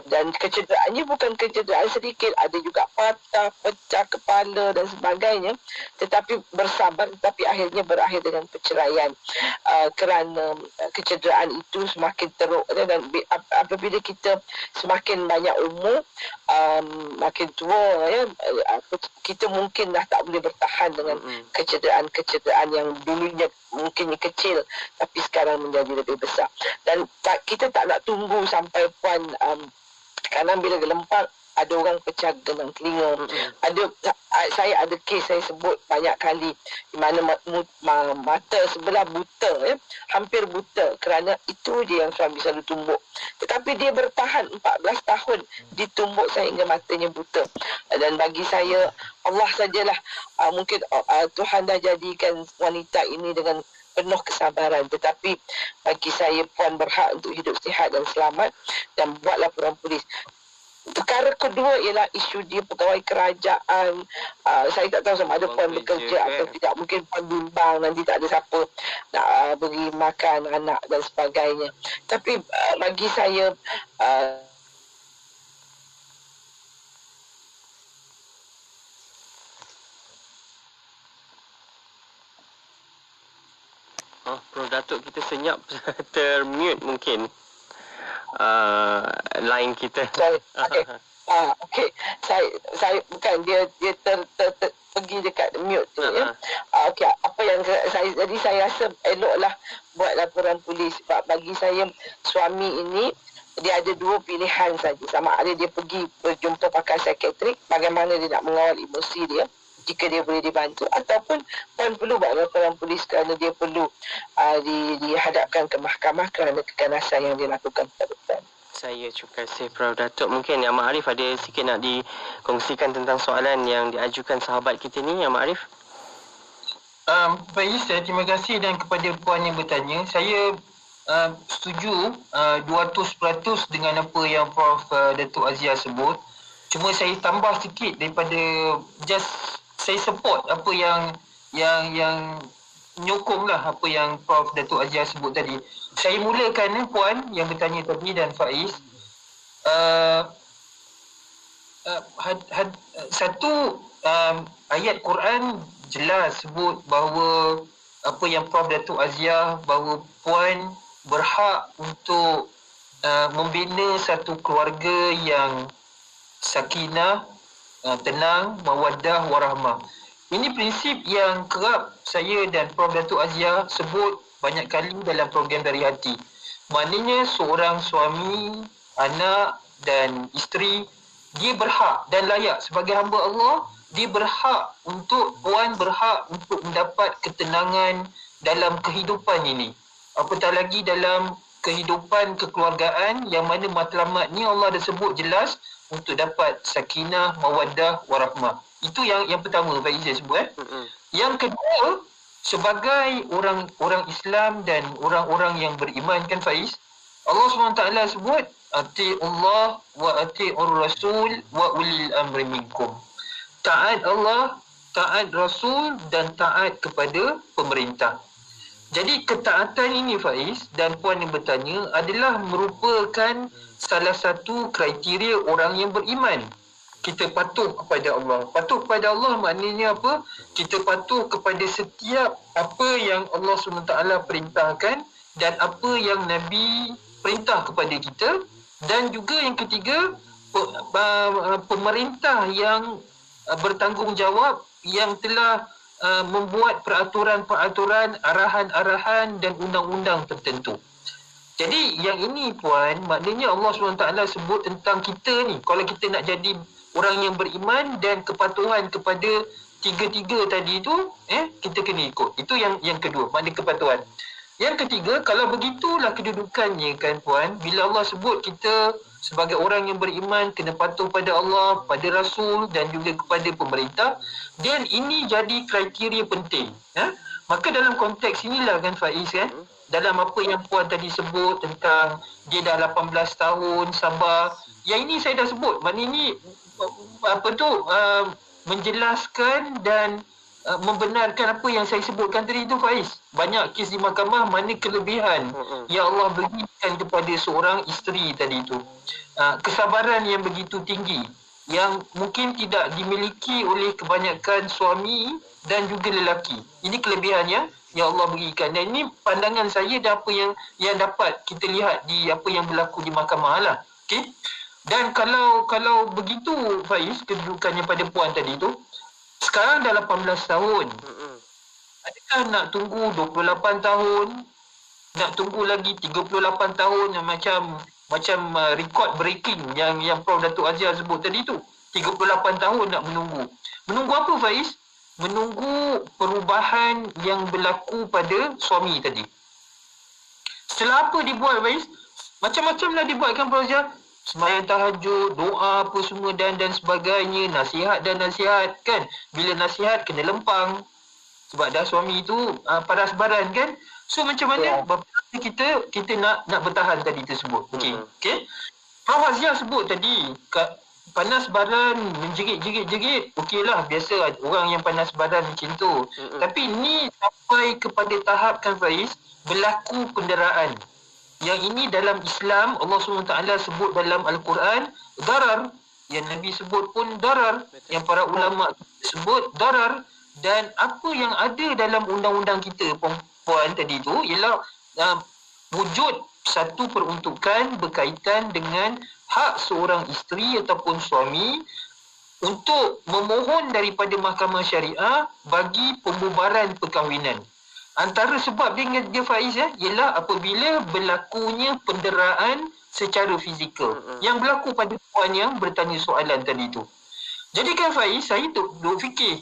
S10: Dan kecederaannya bukan kecederaan sedikit, ada juga patah, pecah kepala dan sebagainya, tetapi bersabar, tetapi akhirnya berakhir dengan perceraian kerana kecederaan itu semakin teruk. Dan apabila kita semakin banyak umur, makin tua, ya, kita mungkin dah tak boleh bertahan dengan kecederaan-kecederaan yang dulunya mungkin kecil tapi sekarang menjadi lebih besar. Dan kita tak nak tunggu sampai Puan kadang bila gelempang ada orang pecah genang telinga. Saya ada kes saya sebut banyak kali di mana mata sebelah buta, ya, hampir buta, kerana itu dia yang suami selalu tumbuk. Tetapi dia bertahan 14 tahun ditumbuk sehingga matanya buta. Dan bagi saya, Allah sajalah, mungkin Tuhan dah jadikan wanita ini dengan penuh kesabaran, tetapi bagi saya Puan berhak untuk hidup sihat dan selamat, dan buat laporan polis. Perkara kedua ialah isu dia pegawai kerajaan. Saya tak tahu sama ada Puan bekerja atau tidak. Mungkin Puan bimbang nanti tak ada siapa nak beri makan anak dan sebagainya. Tapi bagi saya
S9: Prof Datuk, kita senyap termute mungkin line kita.
S10: Okey. Saya bukan dia pergi dekat mute tu, ya. Okey, apa yang saya rasa eloklah buat laporan polis, sebab bagi saya suami ini dia ada dua pilihan saja, sama ada dia pergi berjumpa pakar psikiatrik bagaimana dia nak mengawal emosi dia jika dia boleh dibantu, ataupun Puan perlu buat laporan polis kerana dia perlu dihadapkan ke mahkamah kerana keganasan yang dia lakukan kepada Puan.
S9: Saya terima kasih Prof Datuk. Mungkin Yang Ma'arif ada sikit nak dikongsikan tentang soalan yang diajukan sahabat kita ni, Yang Ma'arif.
S11: Baik, saya terima kasih, dan kepada Puan yang bertanya, saya setuju 200% dengan apa yang Prof Datuk Azia sebut. Cuma saya tambah sikit daripada saya support apa yang menyokonglah apa yang Prof Datuk Azia sebut tadi. Saya mulakan Puan yang bertanya tadi dan Faiz. Satu ayat Quran jelas sebut bahawa apa yang Prof Datuk Azia, bahawa Puan berhak untuk membina satu keluarga yang sakinah, tenang, mawaddah, warahmah. Ini prinsip yang kerap saya dan Prof Datuk Azia sebut banyak kali dalam program Dari Hati. Maknanya seorang suami, anak dan isteri, dia berhak dan layak sebagai hamba Allah, dia berhak untuk, Puan berhak untuk mendapat ketenangan dalam kehidupan ini. Apatah lagi dalam kehidupan kekeluargaan yang mana matlamat ni Allah dah sebut jelas untuk dapat sakinah, mawaddah, warahmah. Itu yang pertama Pak Izzah sebut. Yang kedua, sebagai orang Islam dan orang-orang yang beriman, kan Faiz, Allah SWT sebut ati'ullah wa ati'ur rasul wa ulil amri minkum. Taat Allah, taat Rasul dan taat kepada pemerintah. Jadi ketaatan ini Faiz dan Puan yang bertanya adalah merupakan salah satu kriteria orang yang beriman. Kita patuh kepada Allah. Patuh kepada Allah maknanya apa? Kita patuh kepada setiap apa yang Allah SWT perintahkan dan apa yang Nabi perintah kepada kita. Dan juga yang ketiga, pemerintah yang bertanggungjawab yang telah membuat peraturan-peraturan, arahan-arahan dan undang-undang tertentu. Jadi yang ini puan, maknanya Allah SWT sebut tentang kita ni. Kalau kita nak jadi orang yang beriman dan kepatuhan kepada tiga-tiga tadi tu, kita kena ikut. Itu yang kedua, makna kepatuhan. Yang ketiga, kalau begitulah kedudukannya kan puan, bila Allah sebut kita sebagai orang yang beriman kena patuh pada Allah, pada Rasul dan juga kepada pemerintah, dan ini jadi kriteria penting. Maka dalam konteks inilah kan Faiz kan, dalam apa yang puan tadi sebut tentang dia dah 18 tahun sabar, yang ini saya dah sebut, maknanya ini menjelaskan dan membenarkan apa yang saya sebutkan tadi tu Faiz. Banyak kes di mahkamah mana kelebihan yang Allah berikan kepada seorang isteri tadi tu. Kesabaran yang begitu tinggi yang mungkin tidak dimiliki oleh kebanyakan suami dan juga lelaki. Ini kelebihannya yang Allah berikan. Dan ini pandangan saya dan apa yang dapat kita lihat di apa yang berlaku di mahkamah lah. Okey. Dan kalau begitu Faiz, kedudukannya pada puan tadi tu, sekarang dah 18 tahun. Adakah nak tunggu 28 tahun? Nak tunggu lagi 38 tahun yang macam record breaking yang Prof Datuk Azhar sebut tadi tu. 38 tahun nak menunggu. Menunggu apa Faiz? Menunggu perubahan yang berlaku pada suami tadi. Setelah apa dibuat Faiz? Macam-macam lah dibuatkan Prof Azhar. Sembahyang tahajud, doa apa semua dan sebagainya, nasihat dan nasihat kan. Bila nasihat kena lempang. Sebab dah suami tu paras baran kan. So macam mana kita nak bertahan tadi tersebut. Okey. Prof Azhar sebut tadi panas baran menjerit-jerit, okeylah, biasa orang yang panas baran macam tu. Tapi ni sampai kepada tahap kan Faiz, berlaku penderaan. Yang ini dalam Islam Allah SWT sebut dalam Al-Quran darar, yang Nabi sebut pun darar, yang para ulama sebut darar, dan apa yang ada dalam undang-undang kita puan tadi tu ialah wujud satu peruntukan berkaitan dengan hak seorang isteri ataupun suami untuk memohon daripada mahkamah syariah bagi pembubaran perkahwinan. Antara sebab dia Faiz ialah apabila berlakunya penderaan secara fizikal. Yang berlaku pada puan yang bertanya soalan tadi tu. Jadi kan Faiz, saya duk fikir,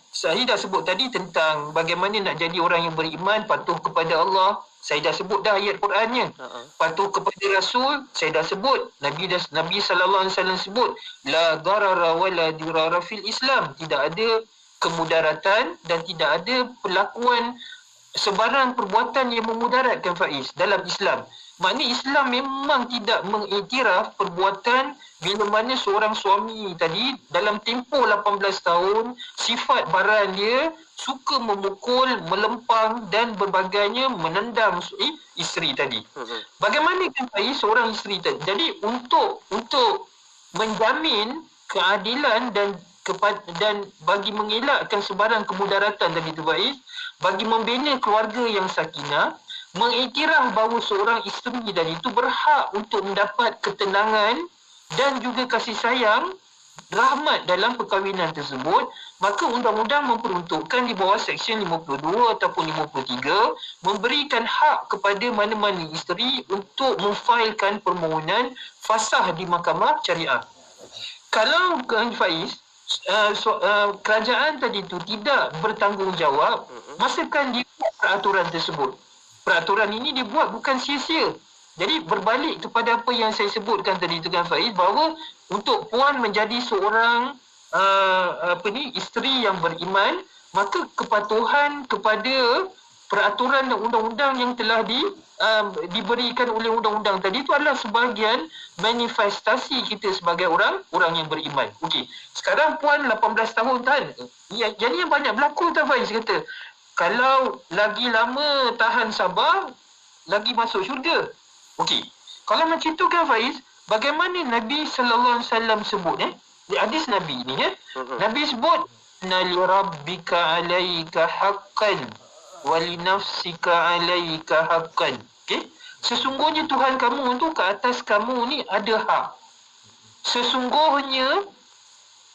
S11: saya dah sebut tadi tentang bagaimana nak jadi orang yang beriman, patuh kepada Allah. Saya dah sebut dah ayat Qurannya. Patuh kepada Rasul, saya dah sebut. Nabi SAW sebut, la darara wa la dirara fil Islam. Tidak ada kemudaratan dan tidak ada perlakuan sebarang perbuatan yang memudaratkan Faiz dalam Islam. Maknanya Islam memang tidak mengiktiraf perbuatan bila mana seorang suami tadi dalam tempoh 18 tahun sifat baran dia suka memukul, melempang dan berbagainya menendang isteri tadi. Bagaimana kan Faiz seorang isteri tadi? Jadi untuk menjamin keadilan dan bagi mengelakkan sebarang kemudaratan tadi tu Faiz, bagi membina keluarga yang sakinah, mengiktiraf bahawa seorang isteri tadi itu berhak untuk mendapat ketenangan dan juga kasih sayang, rahmat dalam perkahwinan tersebut, maka undang-undang memperuntukkan di bawah Seksyen 52 ataupun 53 memberikan hak kepada mana-mana isteri untuk memfailkan permohonan fasah di mahkamah syariah. Kalau Faiz, kerajaan tadi tu tidak bertanggungjawab, masakan dibuat peraturan tersebut. Peraturan ini dibuat bukan sia-sia. Jadi berbalik kepada apa yang saya sebutkan tadi tu kan Faiz, bahawa untuk puan menjadi seorang isteri yang beriman, maka kepatuhan kepada peraturan dan undang-undang yang telah diberikan oleh undang-undang tadi itu adalah sebahagian manifestasi kita sebagai orang yang beriman. Okey. Sekarang puan 18 tahun kan. Ya, jadi yang banyak berlaku tu Faiz kata, kalau lagi lama tahan sabar, lagi masuk syurga. Okey. Kalau macam tu kan Faiz, bagaimana Nabi sallallahu alaihi wasallam sebut di hadis Nabi ni Nabi sebut, "Na li rabbika 'alaika haqqan wa li nafsika 'alaika haqqan." Okey? Sesungguhnya Tuhan kamu tu ke atas kamu ni ada hak. Sesungguhnya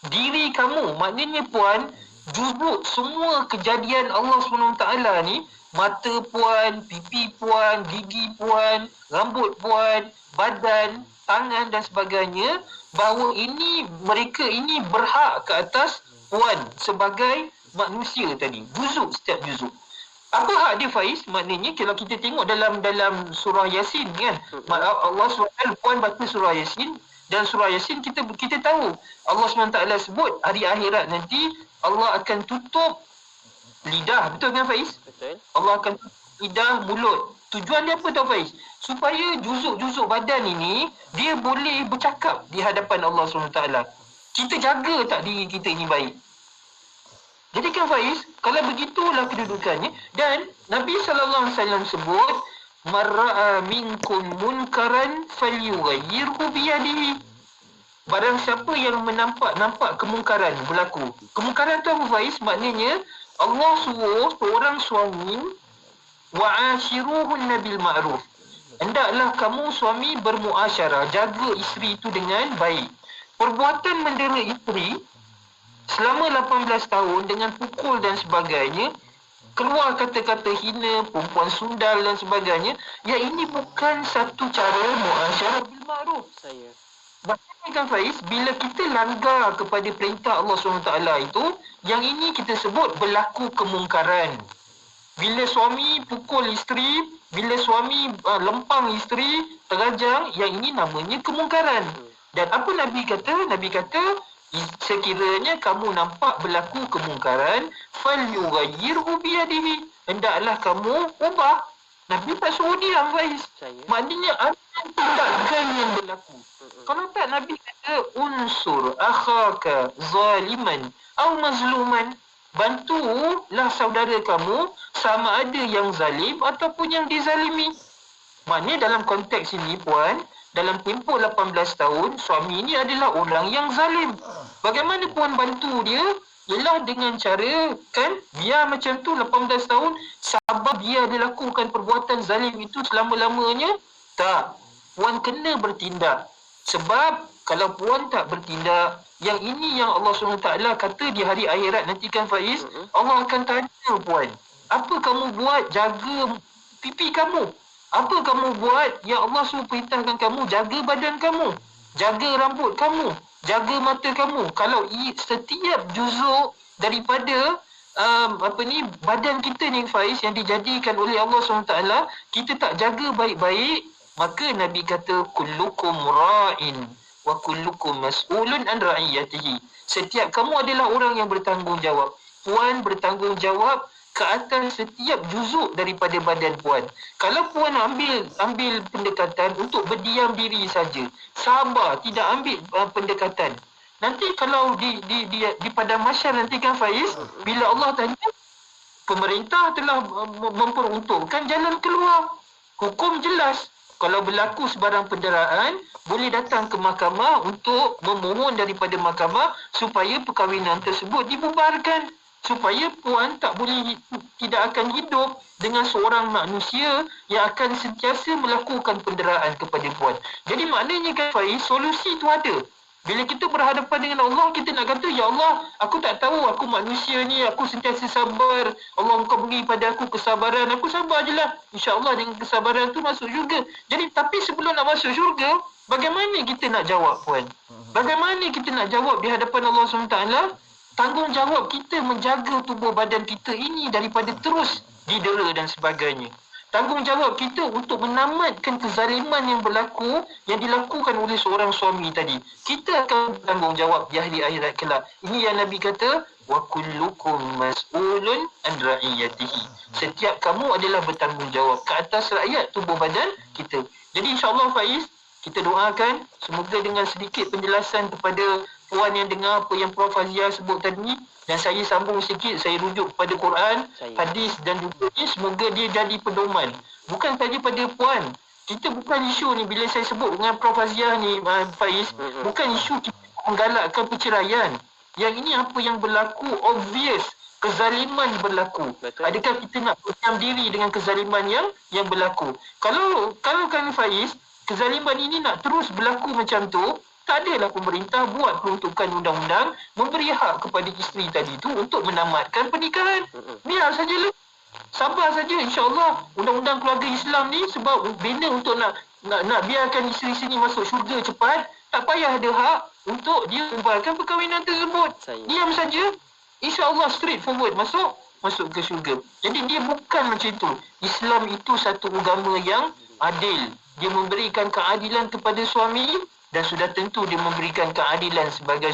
S11: diri kamu, maknanya puan, juzuk semua kejadian Allah SWT ni, mata puan, pipi puan, gigi puan, rambut puan, badan, tangan dan sebagainya, bahawa mereka ini berhak ke atas puan sebagai manusia tadi. Juzuk, setiap juzuk. Apa hak dia, Faiz? Maknanya kalau kita tengok dalam surah Yasin kan, Allah SWT puan baca surah Yasin, dan surah Yasin kita tahu Allah SWT sebut hari akhirat nanti Allah akan tutup lidah, betul kan Faiz? Betul. Allah akan tutup lidah, mulut. Tujuan dia apa tau Faiz? Supaya juzuk-juzuk badan ini dia boleh bercakap di hadapan Allah SWT. Kita jaga tak diri kita ini baik? Jadi kan Faiz, kalau begitulah kedudukannya, dan Nabi SAW sebut marra'a minkum munkaran falyughayyirhu biyadihi. Barang siapa yang nampak kemungkaran berlaku. Kemungkaran tu apa Faiz? Maknanya Allah suruh seorang suami wa'ashiruhunna bil ma'ruf. Hendaklah kamu suami bermuasyarah, jaga isteri itu dengan baik. Perbuatan mendera isteri selama 18 tahun dengan pukul dan sebagainya, keluar kata-kata hina, perempuan sundal dan sebagainya, yang ini bukan satu cara muasyarah bil ma'ruf. Maknanya kan Faiz, bila kita langgar kepada perintah Allah SWT itu, yang ini kita sebut berlaku kemungkaran. Bila suami pukul isteri, bila suami lempang isteri, terajang, yang ini namanya kemungkaran. Dan apa Nabi kata? Nabi kata, sekiranya kamu nampak berlaku kemungkaran, falyughayyirhu biyadihi. Hendaklah kamu ubah. Nabi tak suruh diam, Faiz. Maknanya ada tindakan yang berlaku. Kalau tak, Nabi kata unsur akhaka zaliman atau mazluman. Bantulah saudara kamu sama ada yang zalim ataupun yang dizalimi. Maknanya dalam konteks ini puan, dalam tempoh 18 tahun, suami ini adalah orang yang zalim. Bagaimana puan bantu dia? Ialah dengan cara, kan, biar macam tu 18 tahun, sabar dia lakukan perbuatan zalim itu selama-lamanya? Tak. Puan kena bertindak. Sebab kalau puan tak bertindak, yang ini yang Allah SWT kata di hari akhirat nanti kan Faiz, Allah akan tanya puan, apa kamu buat jaga pipi kamu? Apa kamu buat yang Allah suruh perintahkan kamu? Jaga badan kamu, jaga rambut kamu, jaga mata kamu. Kalau setiap juzuk daripada badan kita ni Faiz yang dijadikan oleh Allah SWT, kita tak jaga baik-baik, maka Nabi kata kullukum ra'in wa kullukum mas'ulun an ra'iyatihi. Setiap kamu adalah orang yang bertanggungjawab. Puan bertanggungjawab ke atas setiap juzuk daripada badan puan. Kalau puan ambil pendekatan untuk berdiam diri saja, sabar, tidak ambil pendekatan, nanti kalau di padang mahsyar nanti kan Faiz, bila Allah tanya, pemerintah telah memperuntukkan jalan keluar. Hukum jelas. Kalau berlaku sebarang penderaan, boleh datang ke mahkamah untuk memohon daripada mahkamah supaya perkahwinan tersebut dibubarkan. Supaya puan tidak akan hidup dengan seorang manusia yang akan sentiasa melakukan penderaan kepada puan. Jadi maknanya kan Faiz, solusi itu ada. Bila kita berhadapan dengan Allah, kita nak kata, Ya Allah, aku tak tahu, aku manusia ni, aku sentiasa sabar. Allah, Engkau beri pada aku kesabaran. Aku sabar je lah. InsyaAllah dengan kesabaran tu masuk syurga. Jadi, tapi sebelum nak masuk syurga, bagaimana kita nak jawab, puan? Bagaimana kita nak jawab di hadapan Allah SWT? Tanggungjawab kita menjaga tubuh badan kita ini daripada terus didera dan sebagainya. Tanggungjawab kita untuk menamatkan kezaliman yang berlaku, yang dilakukan oleh seorang suami tadi. Kita akan bertanggungjawab di hari akhirat kelak. Ini yang Nabi kata, wa kullukum mas'ulun an ra'iyatihi. Setiap kamu adalah bertanggungjawab ke atas rakyat tubuh badan kita. Jadi insya-Allah Faiz, kita doakan semoga dengan sedikit penjelasan kepada puan yang dengar apa yang Prof Azia sebut tadi, dan saya sambung sikit, saya rujuk kepada Quran, hadis dan juga ini, semoga dia jadi pedoman. Bukan saja pada puan. Kita bukan isu ni, bila saya sebut dengan Prof Azia ni, Faiz, bukan isu kita menggalakkan perceraian. Yang ini apa yang berlaku, obvious, kezaliman berlaku. Adakah kita nak berdiam diri dengan kezaliman yang berlaku? Kalau kan Faiz, kezaliman ini nak terus berlaku macam tu, Tak adalah pemerintah buat peruntukan undang-undang memberi hak kepada isteri tadi tu untuk menamatkan pernikahan. Biar sajalah. Sabar saja, insya-Allah undang-undang keluarga Islam ni sebab bina untuk nak biarkan isteri sini masuk syurga cepat, tak payah ada hak untuk dia membuatkan perkahwinan tersebut. Diam saja, insya-Allah straight forward masuk ke syurga. Jadi dia bukan macam itu. Islam itu satu agama yang adil. Dia memberikan keadilan kepada suami dan sudah tentu dia memberikan keadilan sebagai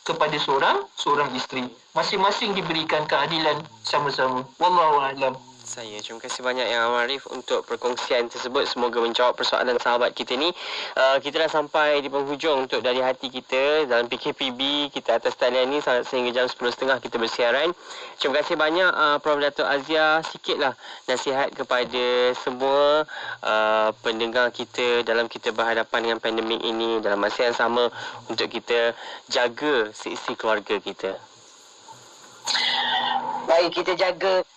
S11: kepada seorang isteri. Masing-masing diberikan keadilan sama-sama. Wallahu a'lam.
S9: Terima kasih banyak Yang Arif untuk perkongsian tersebut. Semoga menjawab persoalan sahabat kita ni. Kita dah sampai di penghujung untuk Dari Hati kita dalam PKPB kita atas talian ni sehingga jam 10.30 kita bersiaran. Terima kasih banyak Prof. Dato' Azia. Sikitlah nasihat kepada semua pendengar kita dalam kita berhadapan dengan pandemik ini, dalam masa yang sama untuk kita jaga seisi keluarga kita.
S10: Baik, kita jaga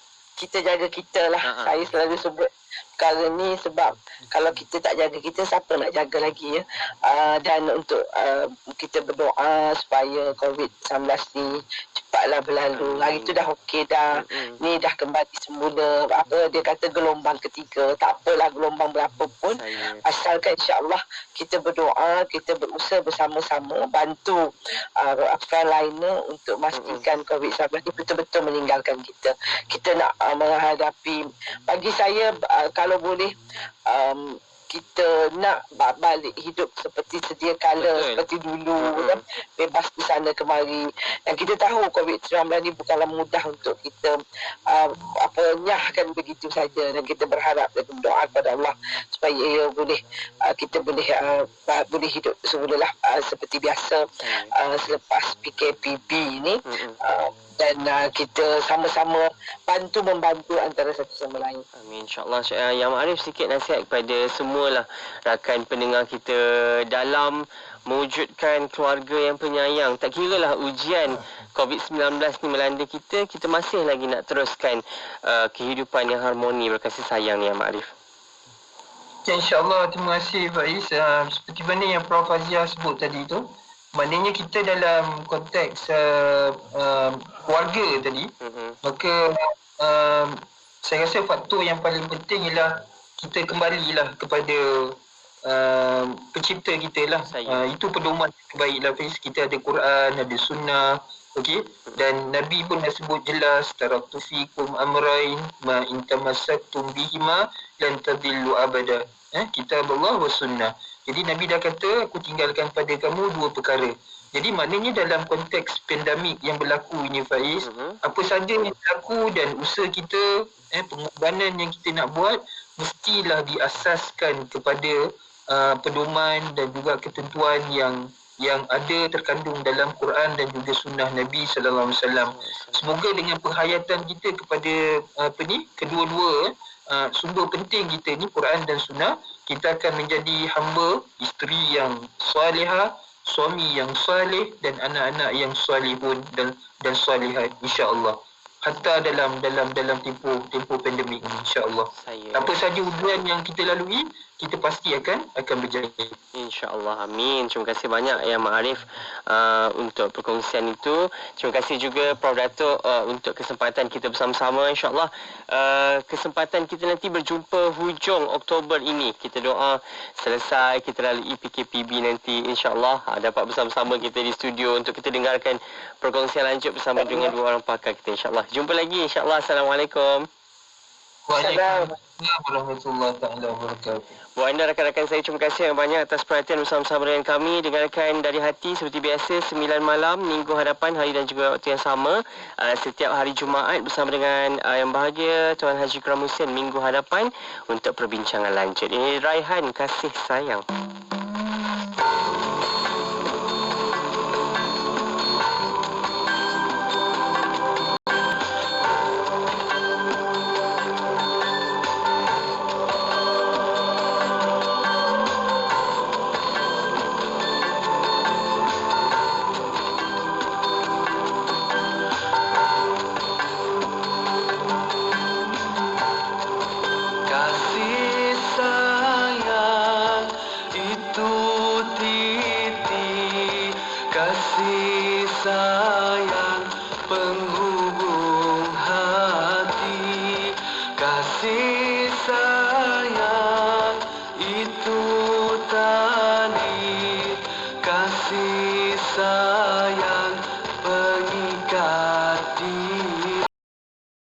S10: kita lah. Saya selalu sebut perkara ni sebab kalau kita tak jaga kita, siapa nak jaga lagi ya. Dan untuk kita berdoa supaya COVID-19 ni cepatlah berlalu. Hari tu dah okey dah. Ni dah kembali semula. Dia kata gelombang ketiga. Tak apalah gelombang berapa pun. Asalkan insya-Allah kita berdoa, kita berusaha bersama-sama bantu frontliner untuk memastikan COVID-19 ni betul-betul meninggalkan kita. Kita nak menghadapi, bagi saya kalau boleh kita nak balik hidup seperti sedia kala, seperti dulu, bebas di sana kemari. Dan kita tahu COVID-19 ni bukanlah mudah untuk kita nyahkan begitu saja, dan kita berharap dan berdoa kepada Allah supaya ia boleh kita boleh hidup semulalah seperti biasa selepas PKPB ni. Dan kita sama-sama membantu antara satu sama lain.
S9: Amin, insya-Allah. Yang Arif, sikit nasihat kepada semualah rakan pendengar kita dalam mewujudkan keluarga yang penyayang. Tak kiralah ujian COVID-19 ni melanda kita, kita masih lagi nak teruskan kehidupan yang harmoni berkasih sayang ni, Yang Arif.
S11: InsyaAllah, terima kasih Faiz. Seperti mana yang Prof. Azia sebut tadi tu, maknanya kita dalam konteks keluarga tadi, maka saya rasa faktor yang paling penting ialah kita kembalilah kepada pencipta kita lah. Itu pedoman terbaiklah Fiz. Kita ada Quran, ada sunnah, okey, dan Nabi pun dah sebut jelas, taraktu fikum amrain ma in tamassaktum bihima lan tadillu abada. Kitab Allah wa sunnah. Jadi Nabi dah kata, aku tinggalkan pada kamu dua perkara. Jadi maknanya dalam konteks pandemik yang berlaku ini Faiz, apa saja yang berlaku dan usaha kita, pengorbanan yang kita nak buat, mestilah diasaskan kepada pedoman dan juga ketentuan yang ada terkandung dalam Quran dan juga sunnah Nabi sallallahu alaihi wasallam. Semoga dengan penghayatan kita kepada kedua-dua sumber penting kita ni, Quran dan sunnah, kita akan menjadi hamba, isteri yang salihah, suami yang salih dan anak-anak yang salihun dan salihat, insya-Allah. Hatta dalam tempoh pandemik ni, insya-Allah. Apa saja ujian yang kita lalui, kita pasti akan berjaya.
S9: InsyaAllah. Amin. Terima kasih banyak Yang Ma'arif untuk perkongsian itu. Terima kasih juga Prof. Dato' untuk kesempatan kita bersama-sama. InsyaAllah kesempatan kita nanti berjumpa hujung Oktober ini. Kita doa selesai kita lalui PKPB nanti, InsyaAllah dapat bersama-sama kita di studio untuk kita dengarkan perkongsian lanjut bersama dengan dua orang pakar kita, InsyaAllah. Jumpa lagi, InsyaAllah. Assalamualaikum.
S11: Waalaikumsalam warahmatullahi wabarakatuh.
S9: Buat anda rakan-rakan saya, terima kasih yang banyak atas perhatian bersama-sama dengan kami. Dengarkan Dari Hati seperti biasa 9 malam minggu hadapan, hari dan juga waktu yang sama, setiap hari Jumaat bersama dengan yang bahagia Tuan Haji Kram Hussein minggu hadapan untuk perbincangan lanjut. Ini Raihan Kasih Sayang.